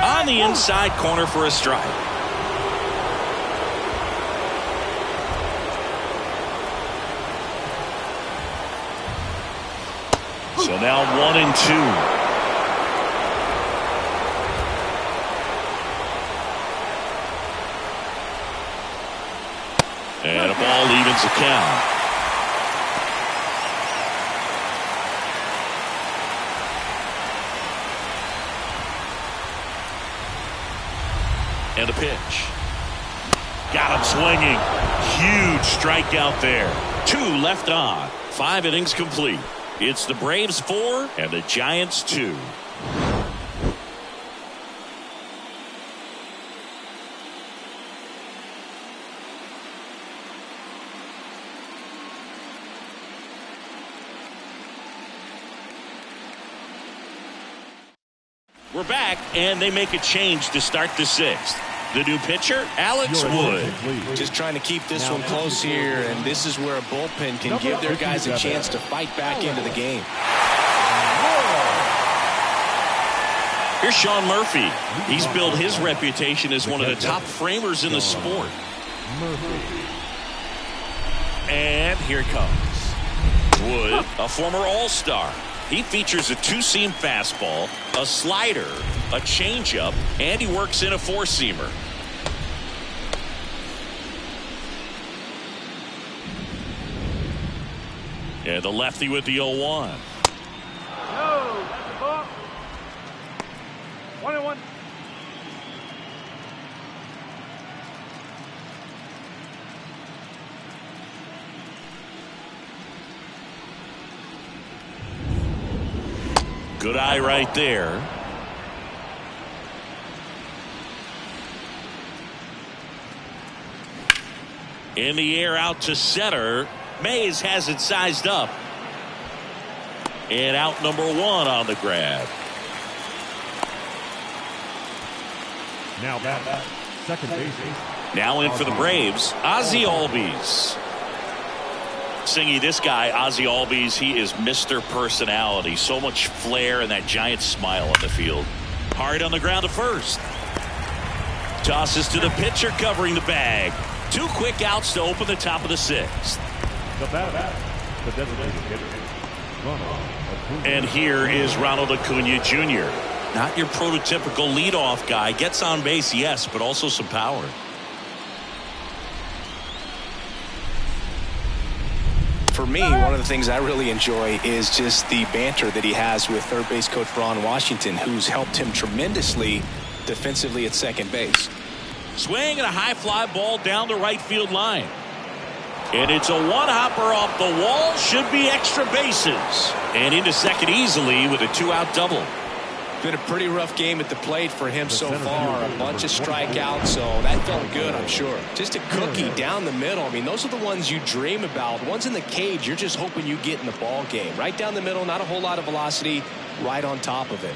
On the inside corner for a strike. So now 1-2. And a ball evens the count. And the pitch. Got him swinging. Huge strikeout there. 2 left on. 5 innings complete. It's the Braves 4 and the Giants 2. We're back, and they make a change to start the 6th. The new pitcher, Alex Wood. Just trying to keep this one close here, and this is where a bullpen can give their guys a chance to fight back into the game. Here's Sean Murphy. He's built his reputation as one of the top framers in the sport. And here it comes. Wood, a former All-Star. He features a 2-seam fastball, a slider, a changeup, and he works in a 4-seamer. And the lefty with the 0-1. No, that's a ball. 1-1. Good eye right there. In the air out to center. Mays has it sized up. And out number 1 on the grab. Now back, second base. Now in for the Braves, Ozzie Albies. Singy, this guy, Ozzie Albies, he is Mr. Personality. So much flair and that giant smile on the field. Hard on the ground to first. Tosses to the pitcher covering the bag. 2 quick outs to open the top of the 6th. The batter, the designated hitter, Ronald Acuna. And here is Ronald Acuna Jr. Not your prototypical leadoff guy. Gets on base, yes, but also some power. For me, one of the things I really enjoy is just the banter that he has with third base coach Ron Washington, who's helped him tremendously defensively at second base. Swing and a high fly ball down the right field line. And it's a one-hopper off the wall. Should be extra bases. And into second easily with a 2-out double. Been a pretty rough game at the plate for him so far. A bunch of strikeouts, so that felt good, I'm sure. Just a cookie down the middle. I mean, those are the ones you dream about. Ones in the cage, you're just hoping you get in the ball game. Right down the middle, not a whole lot of velocity, right on top of it.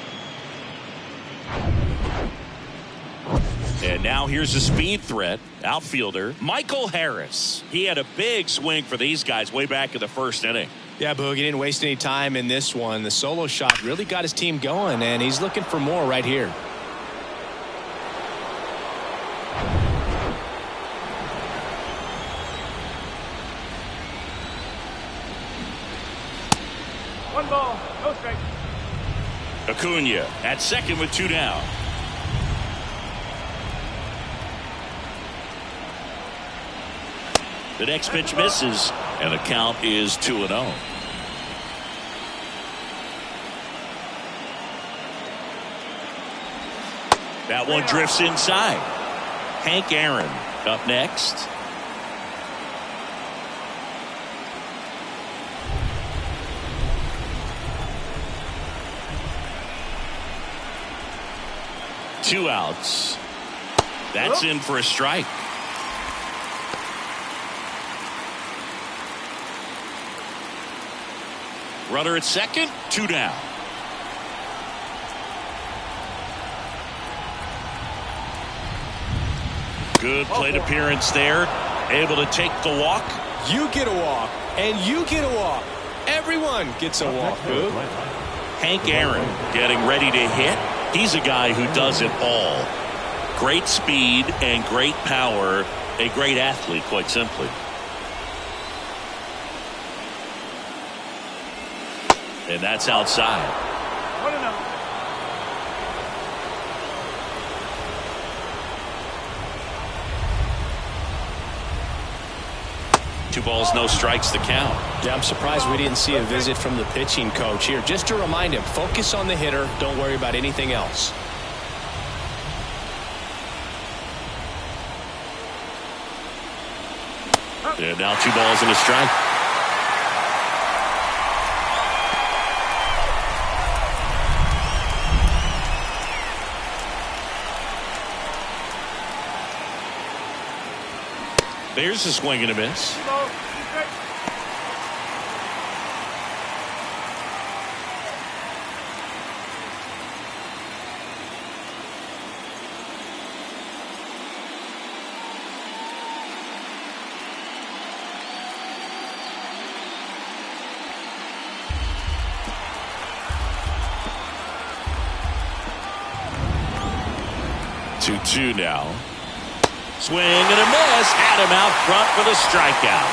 And now here's a speed threat, outfielder Michael Harris. He had a big swing for these guys way back in the first inning. Yeah, Boog, he didn't waste any time in this one. The solo shot really got his team going, and he's looking for more right here. Acuna at second with 2 down. The next pitch misses, and the count is 2-0. That one drifts inside. Hank Aaron up next. Two outs. That's in for a strike. Runner at second, 2 down. Good plate appearance there. Able to take the walk. You get a walk, and you get a walk. Everyone gets a walk, Boo. Hank Aaron getting ready to hit. He's a guy who does it all. Great speed and great power. A great athlete, quite simply. And that's outside. 1-0. Two balls, no strikes, the count. Yeah, I'm surprised we didn't see a visit from the pitching coach here. Just to remind him, focus on the hitter. Don't worry about anything else. And now 2 balls and a strike. There's a swing and a miss. Two now. Swing and a miss. Had him out front for the strikeout.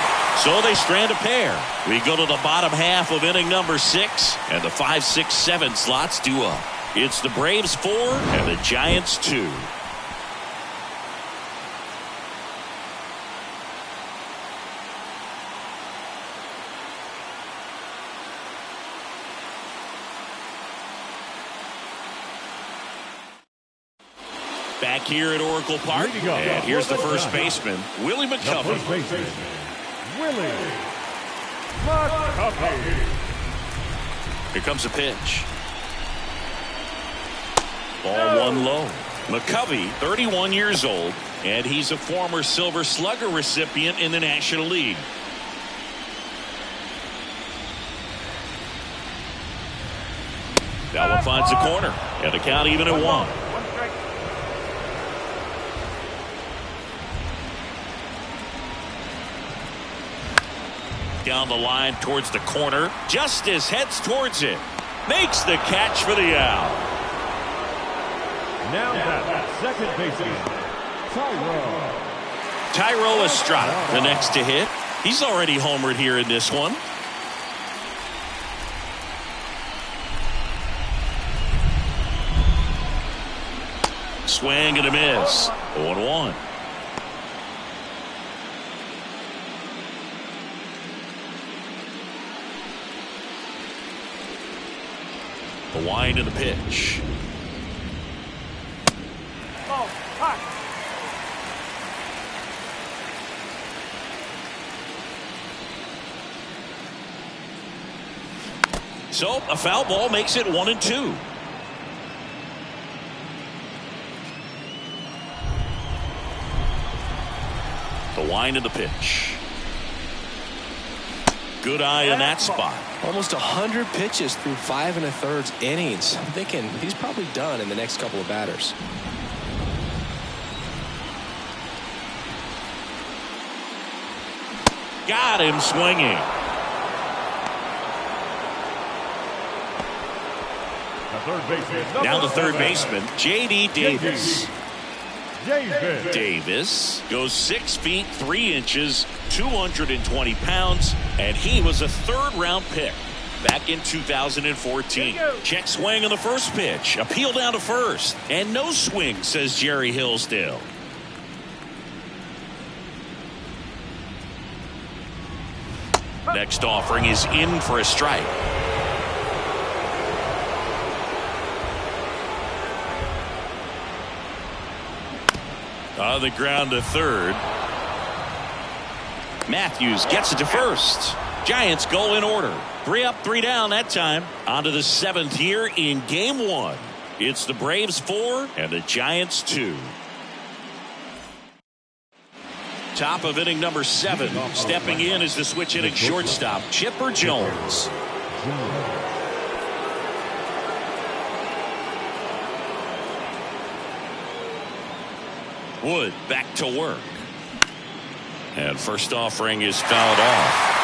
So they strand a pair. We go to the bottom half of inning number 6, and the 5, 6, 7 slots due up. It's the Braves 4 and the Giants 2. Back here at Oracle Park, and here's the first baseman, Willie McCovey. Willie McCovey. Here comes a pitch. Ball 1 low. McCovey, 31 years old, and he's a former Silver Slugger recipient in the National League. That one finds the corner, and the count even at 1. Down the line towards the corner. Justice heads towards it. Makes the catch for the out. Now that second baseman, Thairo Estrada, the next to hit. He's already homered here in this one. Swing and a miss. 0-1. The wind and the pitch. Ball, hot. So a foul ball makes it 1-2. The wind and the pitch. Good eye in that spot. Almost 100 pitches through 5 1/3 innings. I'm thinking he's probably done in the next couple of batters. Got him swinging. Now the third baseman, J.D. Davis. Davis goes 6 feet 3 inches, 220 pounds, and he was a 3rd-round pick. back in 2014. Check swing on the first pitch. Appeal down to first. And no swing, says Jerry Hillsdale. Next offering is in for a strike. On the ground to third. Matthews gets it to first. Giants go in order. 3 up, 3 down that time. On to the 7th here in game 1. It's the Braves 4 and the Giants 2. Top of inning number 7. Stepping in is the switch hitting shortstop, Chipper Jones. Wood back to work. And first offering is fouled off.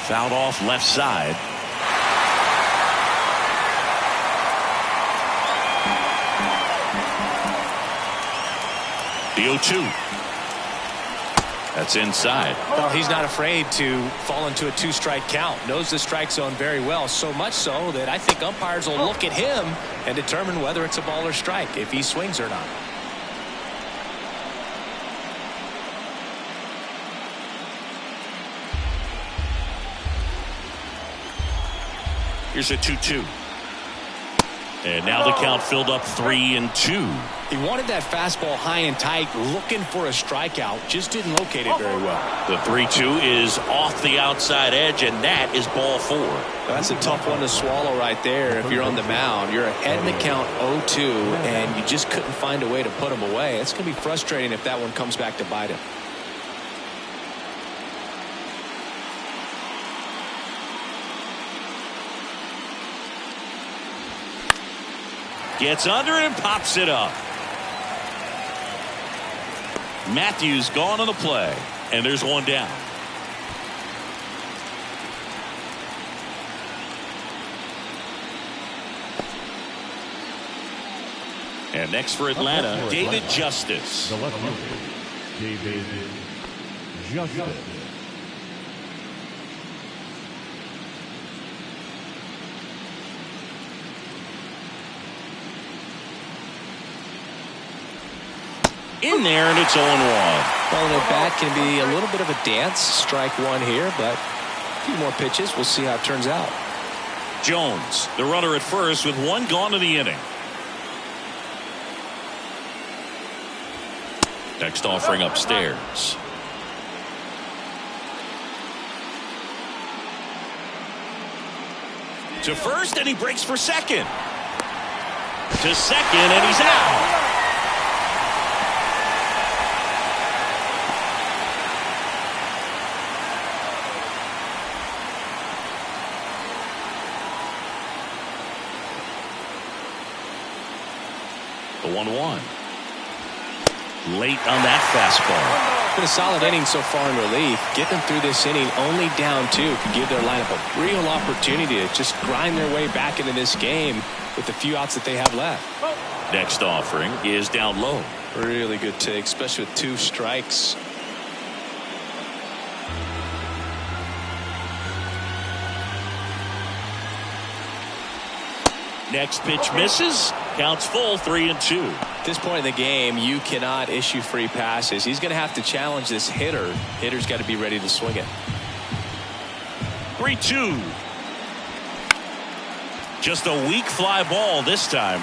Fouled off left side. The 0-2. That's inside. Well, he's not afraid to fall into a 2-strike count. Knows the strike zone very well, so much so that I think umpires will look at him and determine whether it's a ball or strike, if he swings or not. Here's a 2-2. And now the count filled up 3-2. He wanted that fastball high and tight, looking for a strikeout. Just didn't locate it very well. The 3-2 is off the outside edge, and that is ball 4. That's a tough one to swallow right there. If you're on the mound, you're ahead in the count 0-2, and you just couldn't find a way to put him away. It's going to be frustrating if that one comes back to bite him. Gets under it and pops it up. Matthews gone on the play, and there's one down. And next for Atlanta, David Justice. The left fielder, David Justice. In there, and it's 0-1. Well, and at bat can be a little bit of a dance. Strike one here, but a few more pitches. We'll see how it turns out. Jones, the runner at first, with one gone in the inning. Next offering upstairs. To first, and he breaks for second. To second, and he's out. The 1-1. Late on that fastball. Been a solid inning so far in relief. Getting them through this inning only down 2 could give their lineup a real opportunity to just grind their way back into this game with the few outs that they have left. Next offering is down low. Really good take, especially with 2 strikes. Next pitch misses. Counts full, 3-2. At this point in the game, you cannot issue free passes. He's going to have to challenge this hitter. Hitter's got to be ready to swing it. 3-2. Just a weak fly ball this time.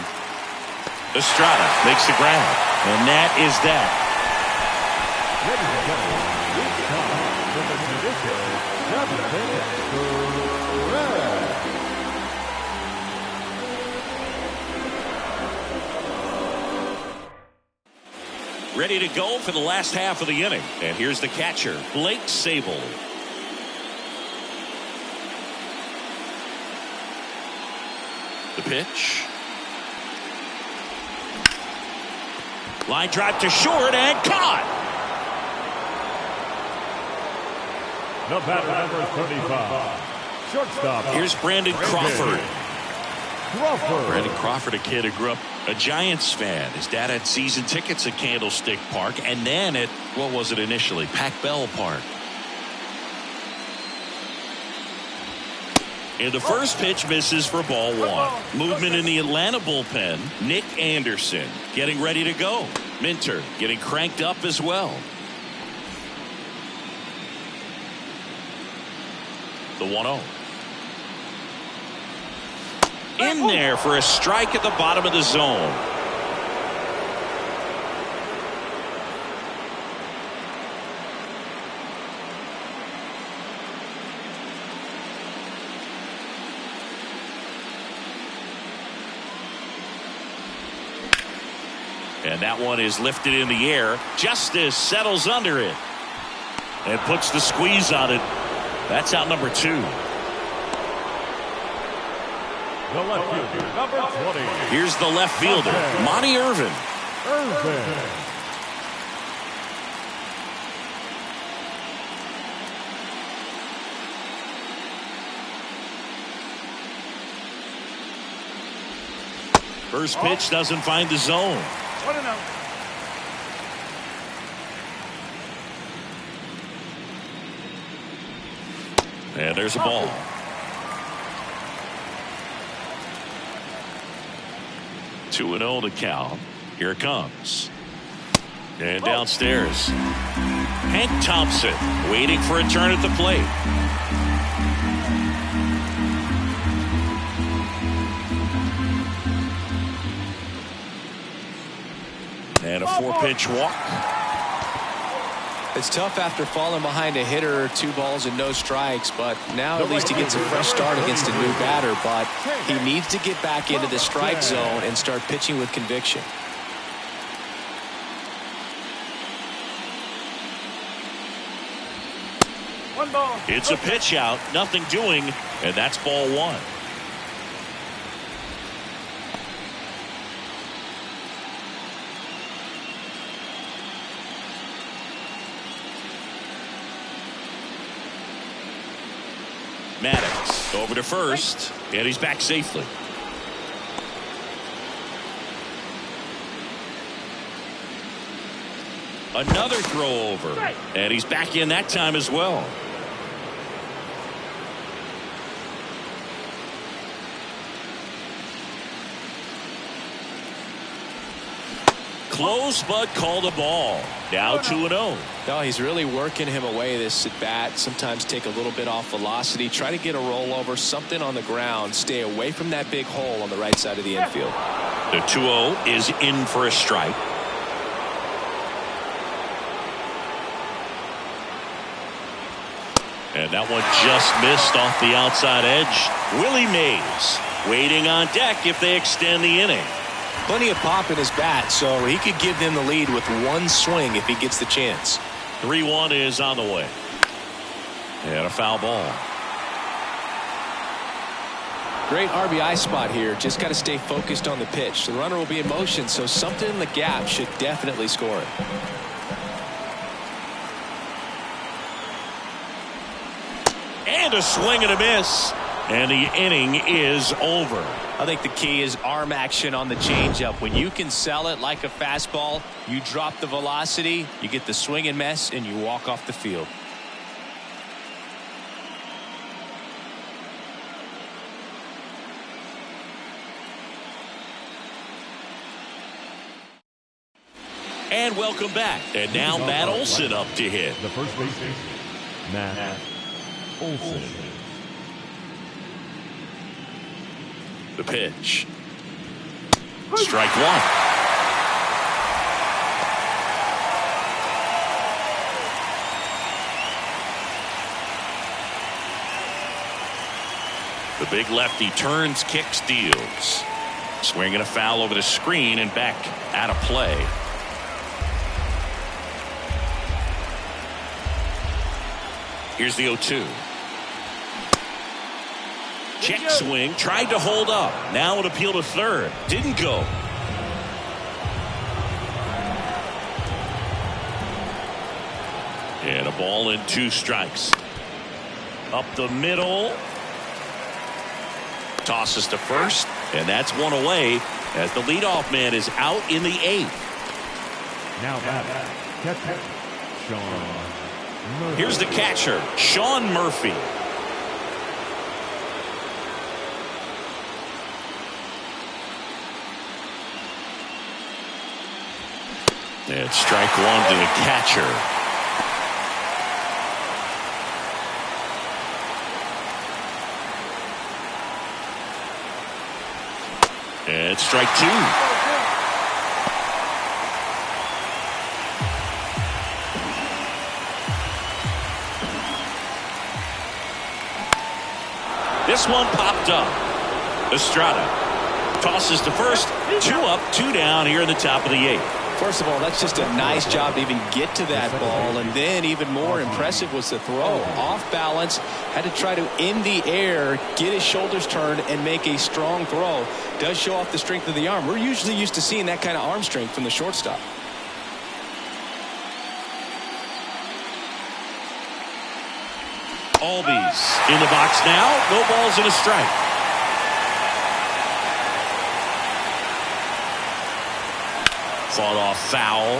Estrada makes the grab, and that is that. Ladies and gentlemen, it's time for the traditional Ready to go for the last half of the inning. And here's the catcher, Blake Sable. The pitch. Line drive to short and caught. The batter, number 35. Shortstop. Here's Brandon Crawford. Crawford. Brandon Crawford, a kid who grew up A Giants fan. His dad had season tickets at Candlestick Park and then at, what was it initially, Pac-Bell Park. And the first pitch misses for ball one. Movement in the Atlanta bullpen. Nick Anderson getting ready to go. Minter getting cranked up as well. The 1-0. In there for a strike at the bottom of the zone. And that one is lifted in the air. Justice settles under it and puts the squeeze on it. That's out number 2. The left fielder, number 20. Here's the left fielder, Monty Irvin. First pitch doesn't find the zone. And there's a ball. Two and 0 to count. Here it comes. And downstairs. Hank Thompson waiting for a turn at the plate. And a 4-pitch walk. It's tough after falling behind a hitter, 2 balls and no strikes, but now at least he gets a fresh start against a new batter, but he needs to get back into the strike zone and start pitching with conviction. It's a pitch out, nothing doing, and that's ball 1. Maddox over to first, and he's back safely. Another throw over, and he's back in that time as well. Close, but called a ball. Now 2-0. No, he's really working him away this at bat. Sometimes take a little bit off velocity. Try to get a rollover, something on the ground. Stay away from that big hole on the right side of the infield. The 2-0 is in for a strike. And that one just missed off the outside edge. Willie Mays waiting on deck if they extend the inning. Plenty of pop in his bat, so he could give them the lead with one swing if he gets the chance. 3-1 is on the way. And a foul ball. Great RBI spot here. Just got to stay focused on the pitch. The runner will be in motion, so something in the gap should definitely score it. And a swing and a miss. And the inning is over. I think the key is arm action on the changeup. When you can sell it like a fastball, you drop the velocity, you get the swing and miss, and you walk off the field. And welcome back. And now Matt Olson up to hit. The first baseman, Matt Olson. The pitch. Strike 1. The big lefty turns, kicks, deals. Swinging a foul over the screen and back out of play. Here's the 0-2. Check swing, tried to hold up. Now an appeal to third. Didn't go. And a ball and 2 strikes. Up the middle. Tosses to first, and that's one away. as the leadoff man is out in the 8th. Now batting, catcher, Sean Murphy. Here's the catcher, Sean Murphy. And strike one to the catcher. And strike 2. This one popped up. Estrada tosses to first. 2 up, 2 down here in the top of the 8th. First of all, that's just a nice job to even get to that ball, and then even more impressive was the throw. Off balance, had to try to in the air, get his shoulders turned, and make a strong throw. Does show off the strength of the arm. We're usually used to seeing that kind of arm strength from the shortstop. Albies in the box now. No balls and a strike. Fought off foul.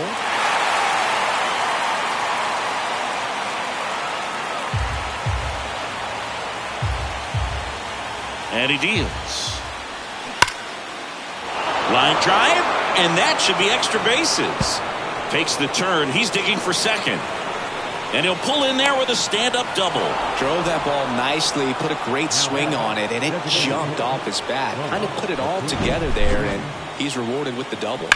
And he deals. Line drive, and that should be extra bases. Takes the turn. He's digging for second. And he'll pull in there with a stand-up double. Drove that ball nicely, put a great swing on it, and it jumped off his bat. Kind of put it all together there, and he's rewarded with the double.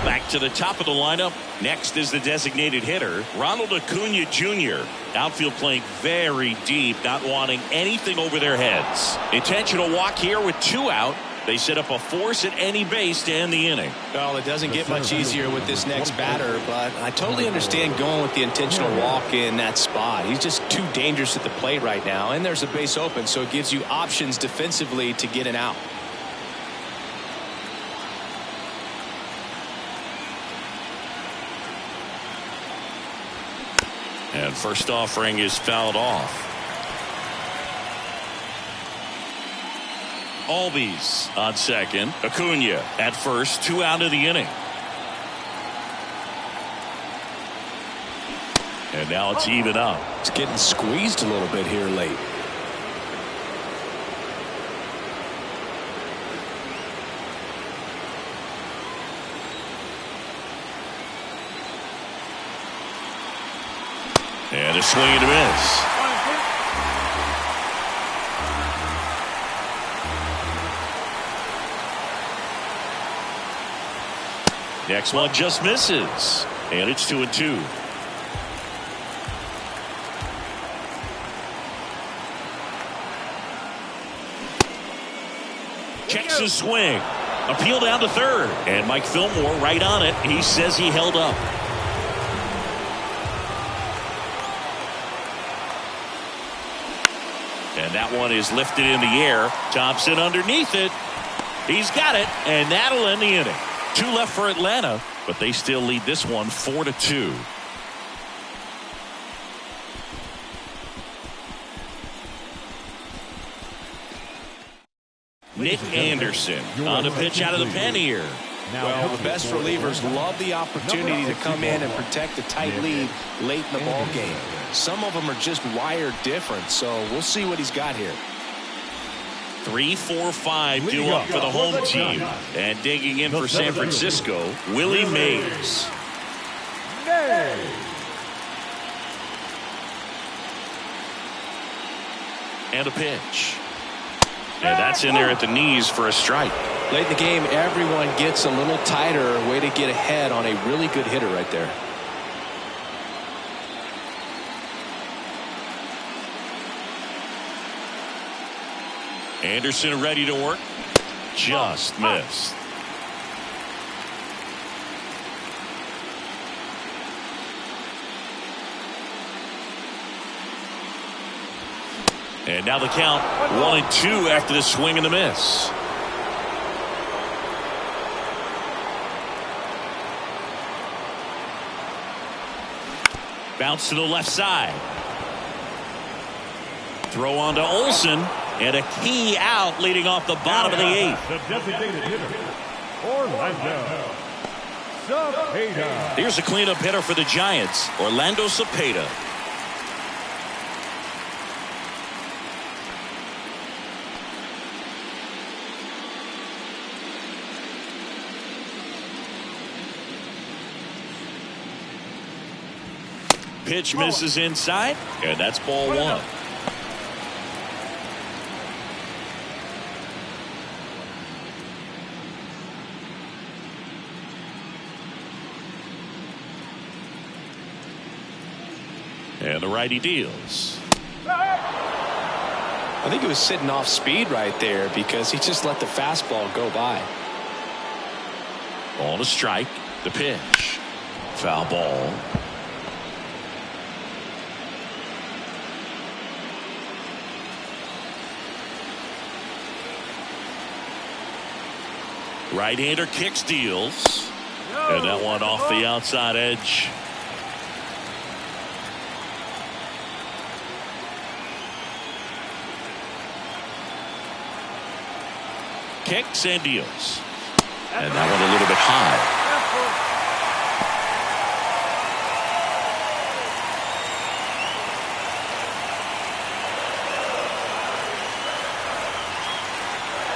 Back to the top of the lineup. Next is the designated hitter, Ronald Acuna Jr. Outfield playing very deep, not wanting anything over their heads. Intentional walk here with 2 out. They set up a force at any base to end the inning. Well, it doesn't get much easier with this next batter, but I totally understand going with the intentional walk in that spot. He's just too dangerous at the plate right now, and there's a base open, so it gives you options defensively to get an out. And first offering is fouled off. Albies on second. Acuna at first. 2 out of the inning. And now it's even up. It's getting squeezed a little bit here late. And a swing and a miss. Next one just misses. And it's 2-2. Checks his swing. Appeal down to third. And Mike Fillmore right on it. He says he held up. And that one is lifted in the air. Thompson underneath it. He's got it, and that'll end the inning. 2 left for Atlanta, but they still lead this one 4-2. Nick Anderson on a pitch out of the pen here. Well, the best relievers love the opportunity to come in and protect a tight lead late in the ball game. Some of them are just wired different, so we'll see what he's got here. 3-4-5 due up for the home team. And digging in for San Francisco, Willie Mays. And a pitch. And that's in there at the knees for a strike. Late in the game, everyone gets a little tighter. Way to get ahead on a really good hitter right there. Anderson ready to work. Just missed. And now the count 1-2 after the swing and the miss. Bounce to the left side. Throw on to Olsen. And a key out leading off the bottom of the 8th. The designated hitter, Orlando Cepeda. Here's a cleanup hitter for the Giants, Orlando Cepeda. Pitch misses inside, and that's ball 1. And the righty deals. I think he was sitting off speed right there because he just let the fastball go by. Ball to strike. The pitch. Foul ball. Right-hander kicks, deals. And that one off the outside edge. Kicks and deals. And that one a little bit high.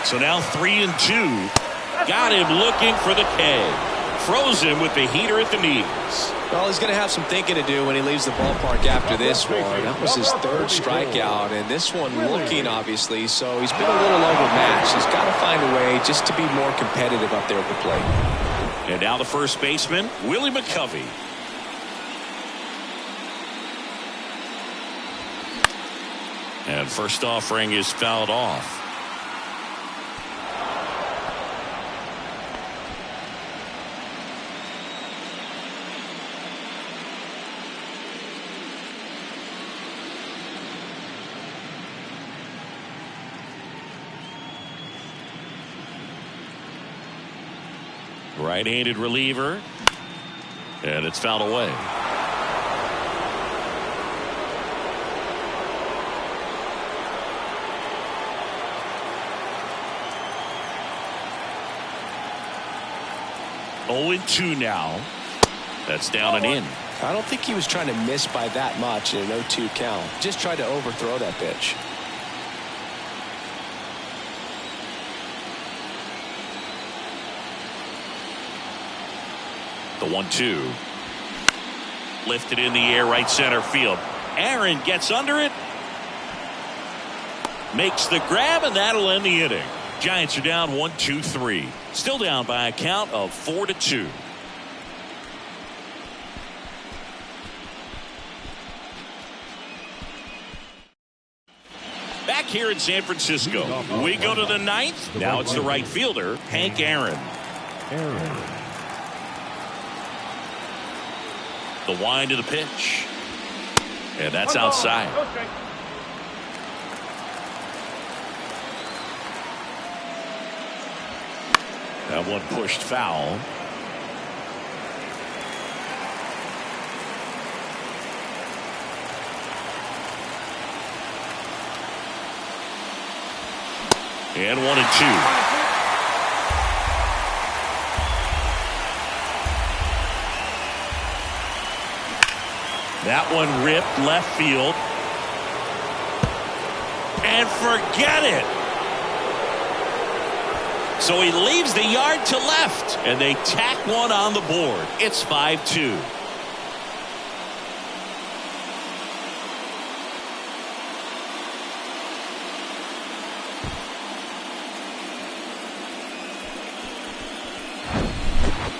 So now 3-2. Got him looking for the K. Froze him with the heater at the knees. Well, he's going to have some thinking to do when he leaves the ballpark after this one. That was his 3rd strikeout, and this one looking, obviously, so he's been a little overmatched. He's got to find a way just to be more competitive up there at the plate. And now the first baseman, Willie McCovey. And first offering is fouled off. Right-handed reliever, and it's fouled away. Oh, 0-2 now. That's down and in. I don't think he was trying to miss by that much in an 0-2 count. Just tried to overthrow that pitch. The 1-2. Lifted in the air, right center field. Aaron gets under it. Makes the grab, and that'll end the inning. Giants are down 1-2-3. Still down by a count of 4-2. Back here in San Francisco, we go to the 9th. Now it's the right fielder, Hank Aaron. The wind of the pitch. And that's outside. That one pushed foul. And 1-2. That one ripped left field. And forget it. So he leaves the yard to left, and they tack one on the board. It's 5-2.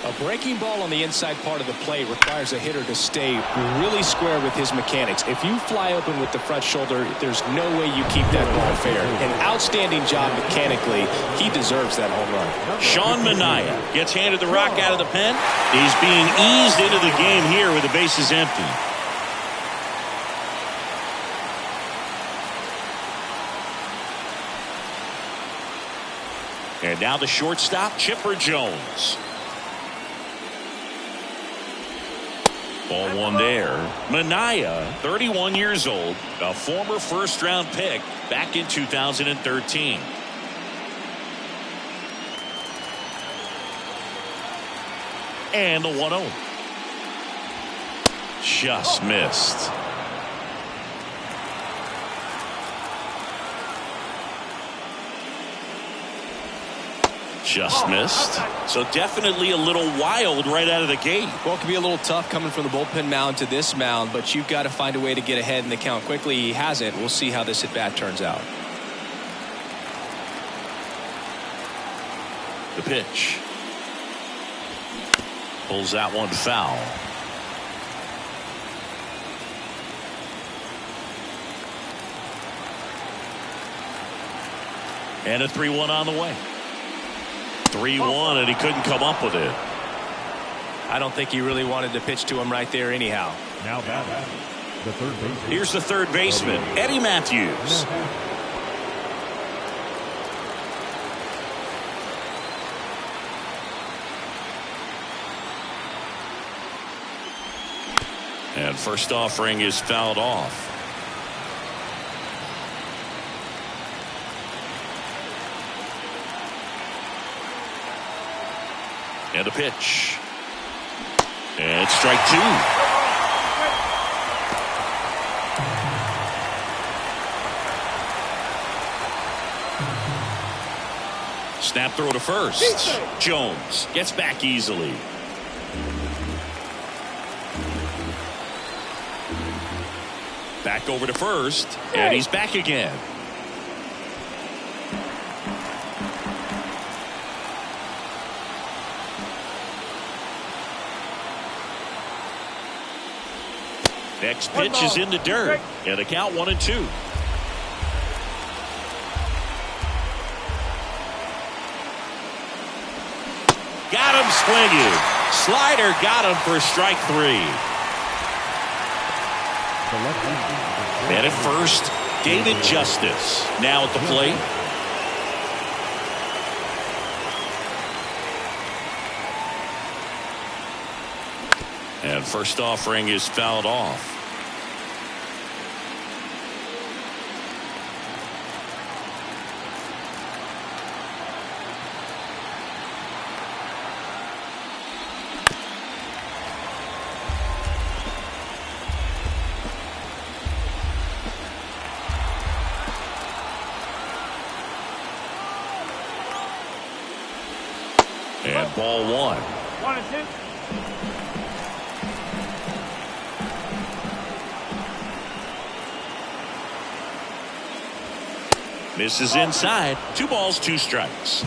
A breaking ball on the inside part of the plate requires a hitter to stay really square with his mechanics. If you fly open with the front shoulder, there's no way you keep that ball fair. An outstanding job mechanically. He deserves that home run. Sean Manaea gets handed the rock out of the pen. He's being eased into the game here with the bases empty. And now the shortstop, Chipper Jones. Ball one there. Minaya, 31 years old, a former first-round pick back in 2013. And the 1-0. Just missed. Just missed. So definitely a little wild right out of the gate. Well, it can be a little tough coming from the bullpen mound to this mound, but you've got to find a way to get ahead in the count quickly. He hasn't. We'll see how this at bat turns out. The pitch. Pulls that one foul. And a 3-1 on the way. 3-1, and he couldn't come up with it. I don't think he really wanted to pitch to him right there anyhow. Now batting, the third baseman. Here's the third baseman, Eddie Matthews. And first offering is fouled off. And a pitch. And strike two. Snap throw to first. Jones gets back easily. Back over to first, and he's back again. Next pitch is in the dirt, and the count 1-2. Got him swinging. Slider got him for strike three. And at first, David Justice now at the plate. And first offering is fouled off. And ball one. 1-2. Misses inside. 2 balls, 2 strikes.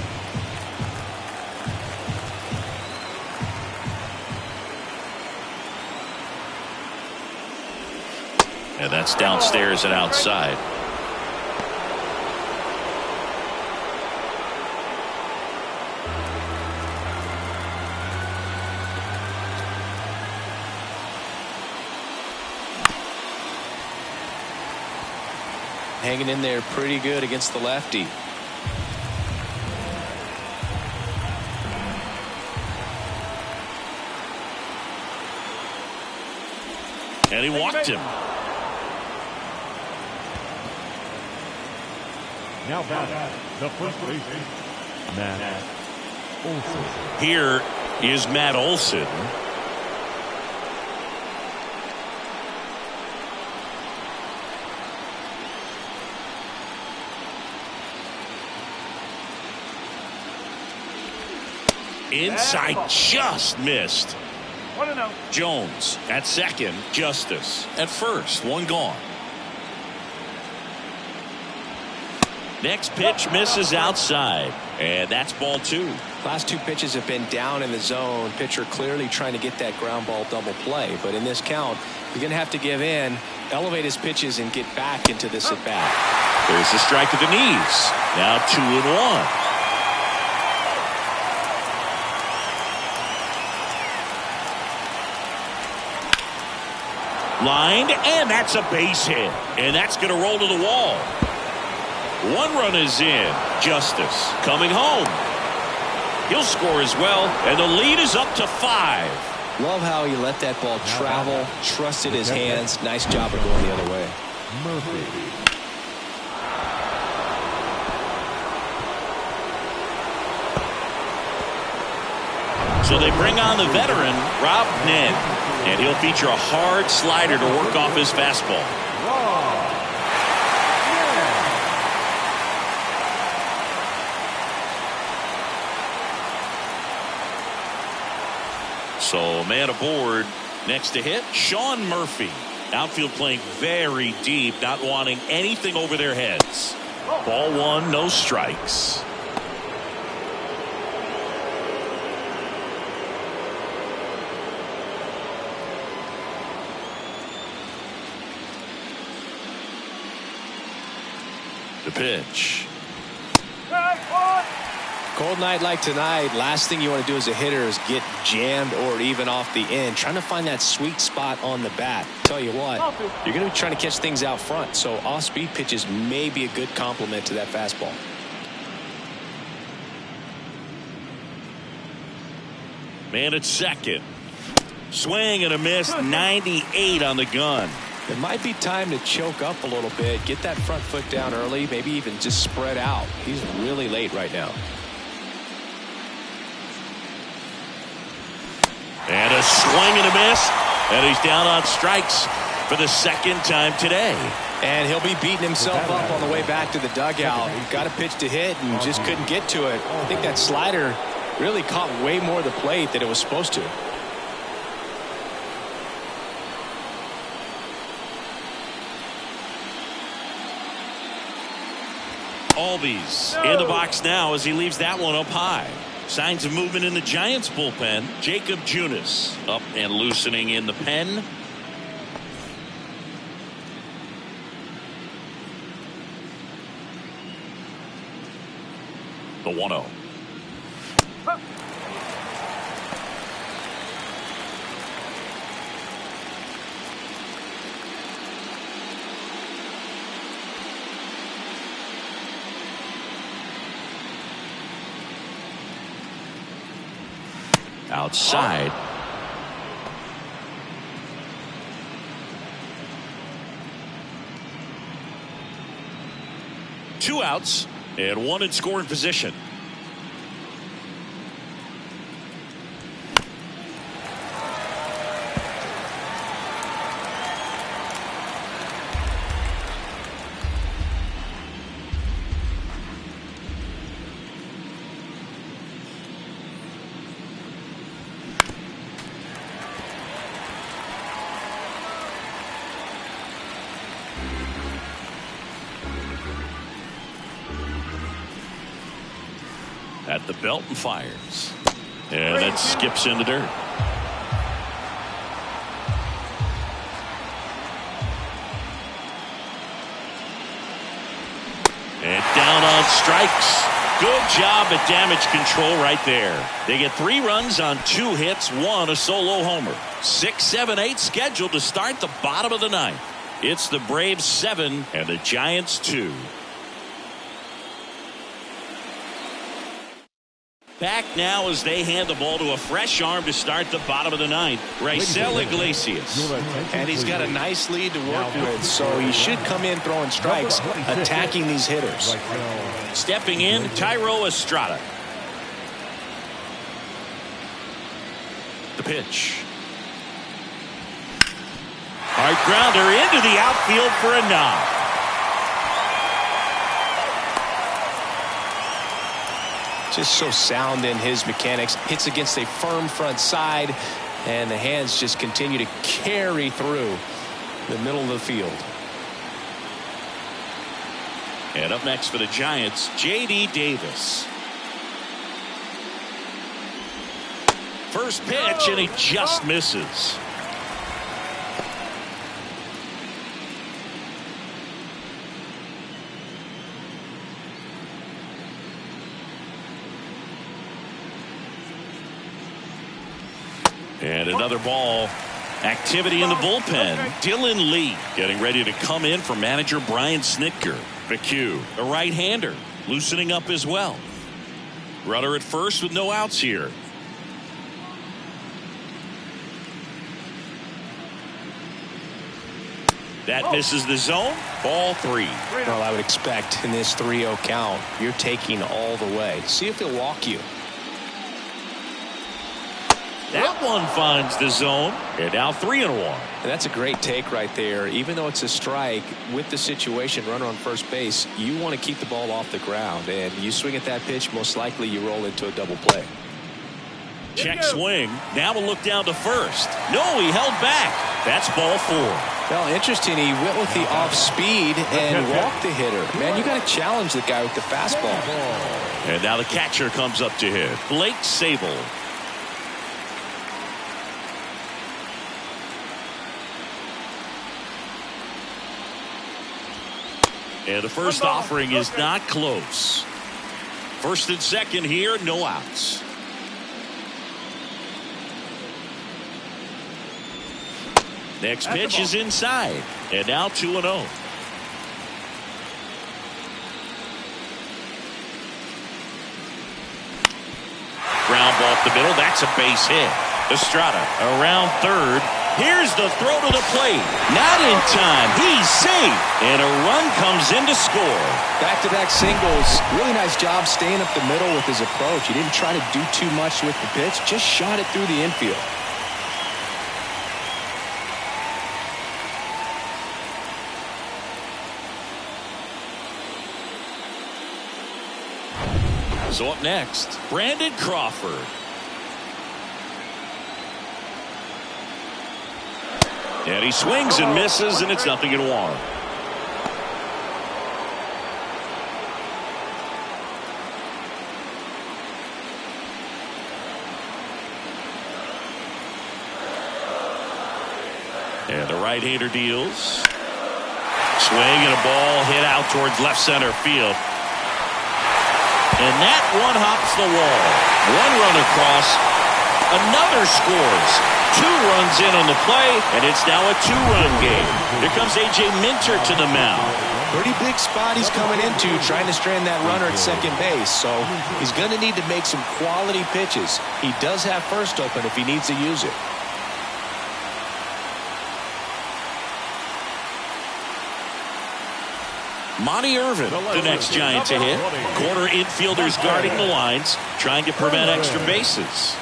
And that's downstairs and outside. Hanging in there pretty good against the lefty. And he walked him. Now batting, the first baseman, Matt Olson. Here is Matt Olson. Inside, just missed. 1-0. Jones at second, Justice at first, 1 gone. Next pitch misses outside, and that's ball 2. Last 2 pitches have been down in the zone. Pitcher clearly trying to get that ground ball double play, but in this count, you're going to have to give in, elevate his pitches, and get back into this at bat. There's the strike to the knees. Now 2-1. Lined, and that's a base hit, and that's going to roll to the wall. 1 run is in. Justice coming home. He'll score as well, and the lead is up to 5. Love how he let that ball travel, trusted his hands. Nice job of going the other way. Murphy. So they bring on the veteran, Rob Nen, and he'll feature a hard slider to work off his fastball. So man aboard. Next to hit, Sean Murphy. Outfield playing very deep, not wanting anything over their heads. Ball one, no strikes. The pitch. Cold night like tonight, last thing you want to do as a hitter is get jammed or even off the end. Trying to find that sweet spot on the bat. Tell you what, you're going to be trying to catch things out front, so off-speed pitches may be a good complement to that fastball. Man at second. Swing and a miss, 98 on the gun. It might be time to choke up a little bit, get that front foot down early, maybe even just spread out. He's really late right now. And a swing and a miss, and he's down on strikes for the second time today. And he'll be beating himself up on the way back to the dugout. Got a pitch to hit and just couldn't get to it. I think that slider really caught way more of the plate than it was supposed to. Albies in the box now as he leaves that one up high. Signs of movement in the Giants bullpen. Jacob Junis up and loosening in the pen. The 1-0. Outside. Two outs and one in scoring position. At the belt and fires. And that skips in the dirt. And down on strikes. Good job at damage control right there. They get 3 runs on 2 hits, 1 a solo homer. 6, 7, 8 scheduled to start the bottom of the 9th. It's the Braves 7 and the Giants 2. Back now as they hand the ball to a fresh arm to start the bottom of the 9th. Raisel Iglesias. And he's got a nice lead to work with, so he should come in throwing strikes, attacking these hitters. Stepping in, Tyro Estrada. The pitch. Hard grounder into the outfield for a knock. Just so sound in his mechanics. Hits against a firm front side, and the hands just continue to carry through the middle of the field. And up next for the Giants, J.D. Davis. First pitch, and he just misses. And another ball. Activity in the bullpen. Dylan Lee getting ready to come in for manager Brian Snitker. McHugh, a right-hander, loosening up as well. Runner at first with no outs here. That misses the zone. Ball 3. Well, I would expect in this 3-0 count, you're taking all the way. See if he'll walk you. That one finds the zone. And now 3-1. And that's a great take right there. Even though it's a strike, with the situation, runner on first base, you want to keep the ball off the ground. And you swing at that pitch, most likely you roll into a double play. Check swing. Now we'll look down to first. No, he held back. That's ball 4. Well, interesting. He went with the off speed and walked the hitter. Man, you got to challenge the guy with the fastball. And now the catcher comes up to hit. Blake Sable. And the first offering is not close. First and second here, no outs. Next pitch is inside. And now 2-0. Ground ball up the middle. That's a base hit. Estrada around third. Here's the throw to the plate. Not in time. He's safe. And a run comes in to score. Back-to-back singles. Really nice job staying up the middle with his approach. He didn't try to do too much with the pitch. Just shot it through the infield. So up next, Brandon Crawford. And he swings and misses, and it's 0-1. And the right-hander deals. Swing and a ball hit out towards left center field. And that one hops the wall. One run across. Another scores. 2 runs in on the play, and it's now a 2-run game. Here comes A.J. Minter to the mound. Pretty big spot he's coming into, trying to strand that runner at second base. So he's going to need to make some quality pitches. He does have first open if he needs to use it. Monty Irvin, the next Giant to hit. Corner infielders guarding the lines, trying to prevent extra bases.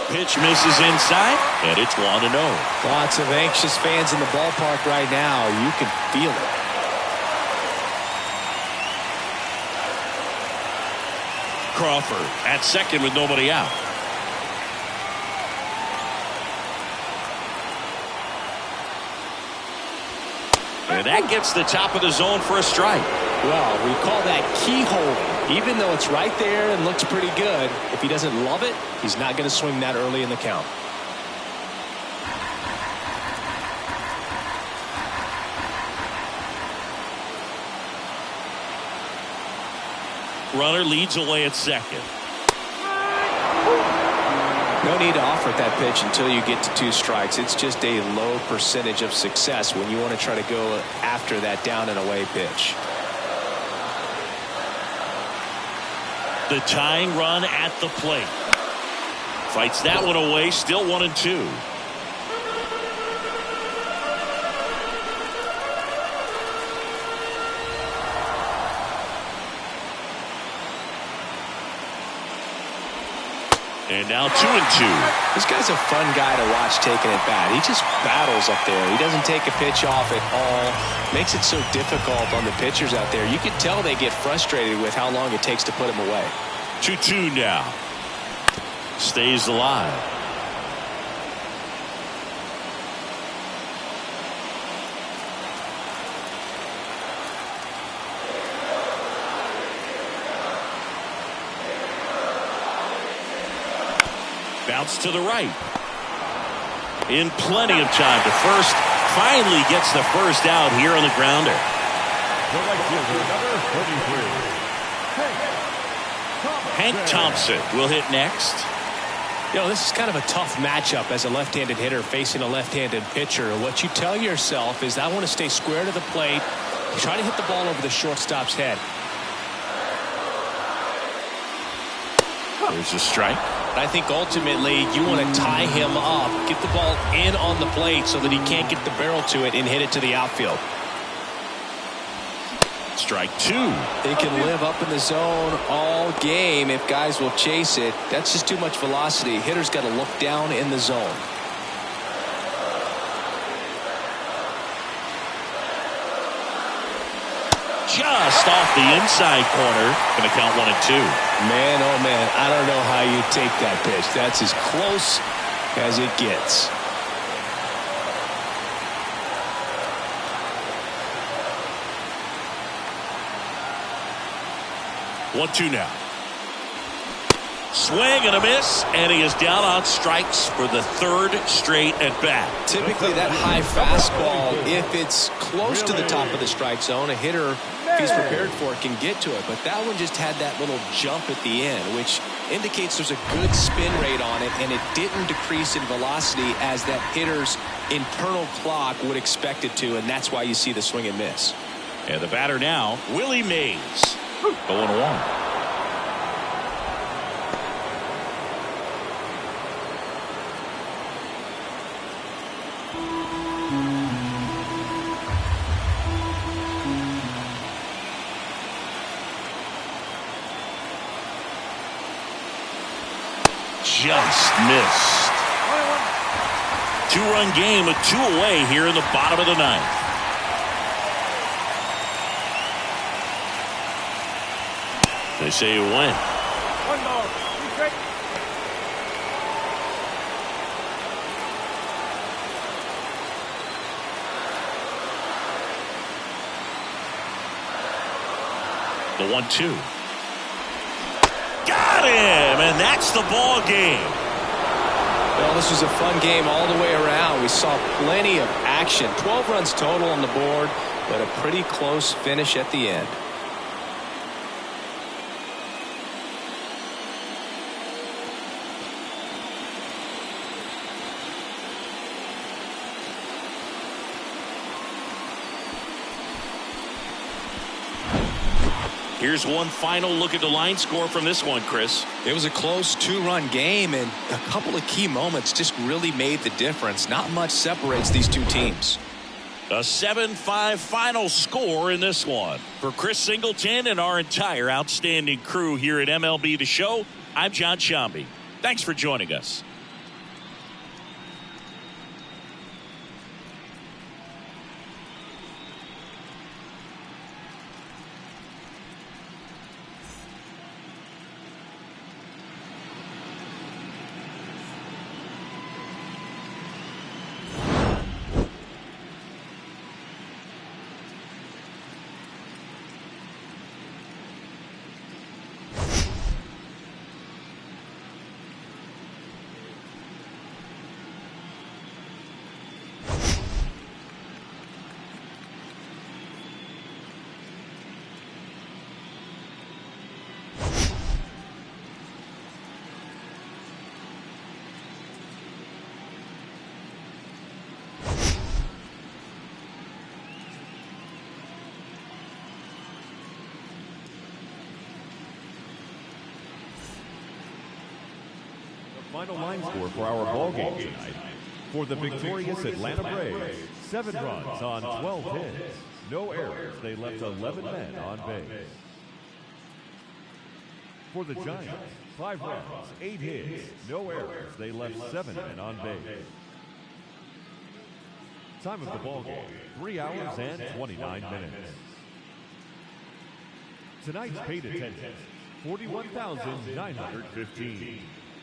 Pitch misses inside, and it's 1-0. Lots of anxious fans in the ballpark right now. You can feel it. Crawford at second with nobody out. And that gets the top of the zone for a strike. Well, we call that keyhole. Even though it's right there and looks pretty good, if he doesn't love it, he's not going to swing that early in the count. Runner leads away at second. No need to offer at that pitch until you get to 2 strikes. It's just a low percentage of success when you want to try to go after that down and away pitch. The tying run at the plate. Fights that one away, still 1-2. And now 2-2. This guy's a fun guy to watch taking at bat. He just battles up there. He doesn't take a pitch off at all. Makes it so difficult on the pitchers out there. You can tell they get frustrated with how long it takes to put him away. 2-2 now. Stays alive. Bounce to the right. In plenty of time to first. Finally gets the first out here on the grounder. Hank Thompson will hit next. You know, this is kind of a tough matchup as a left-handed hitter facing a left-handed pitcher. What you tell yourself is, I want to stay square to the plate, try to hit the ball over the shortstop's head. There's a strike. I think ultimately you want to tie him up, get the ball in on the plate so that he can't get the barrel to it and hit it to the outfield. Strike two. He can live up in the zone all game if guys will chase it. That's just too much velocity. Hitter's got to look down in the zone. Just off the inside corner. Going to count 1-2. Man, oh man, I don't know how you take that pitch. That's as close as it gets. 1-2 now. Swing and a miss, and he is down on strikes for the third straight at bat. Typically that high fastball, if it's close to the top of the strike zone, a hitter, if he's prepared for it, can get to it. But that one just had that little jump at the end, which indicates there's a good spin rate on it, and it didn't decrease in velocity as that hitter's internal clock would expect it to, and that's why you see the swing and miss. And the batter now, Willie Mays. 0-1. Just missed. 2-run game with 2 away here in the bottom of the ninth. They say you win. 1 ball. 2 strikes. The 1-2. Got him, and that's the ball game. Well, this was a fun game all the way around. We saw plenty of action. 12 runs total on the board, but a pretty close finish at the end. Here's one final look at the line score from this one, Chris. It was a close 2-run game, and a couple of key moments just really made the difference. Not much separates these two teams. A 7-5 final score in this one. For Chris Singleton and our entire outstanding crew here at MLB The Show, I'm John Shambi. Thanks for joining us. Final line score for our ball game tonight. For the victorious Atlanta Braves, 7 runs on 12 hits. No errors. They left 11 men on base. For the Giants, 5 runs, 8 hits. No errors. They left 7 men on base. Time of the ball game, 3 hours and 29 minutes. Tonight's paid attendance, 41,915.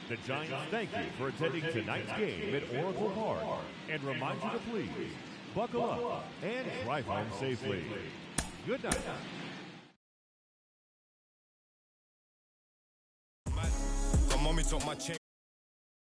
The Giants thank you for attending tonight's game at Oracle Park and remind you to please buckle up and drive home safely. Good night. My mommy took my chain.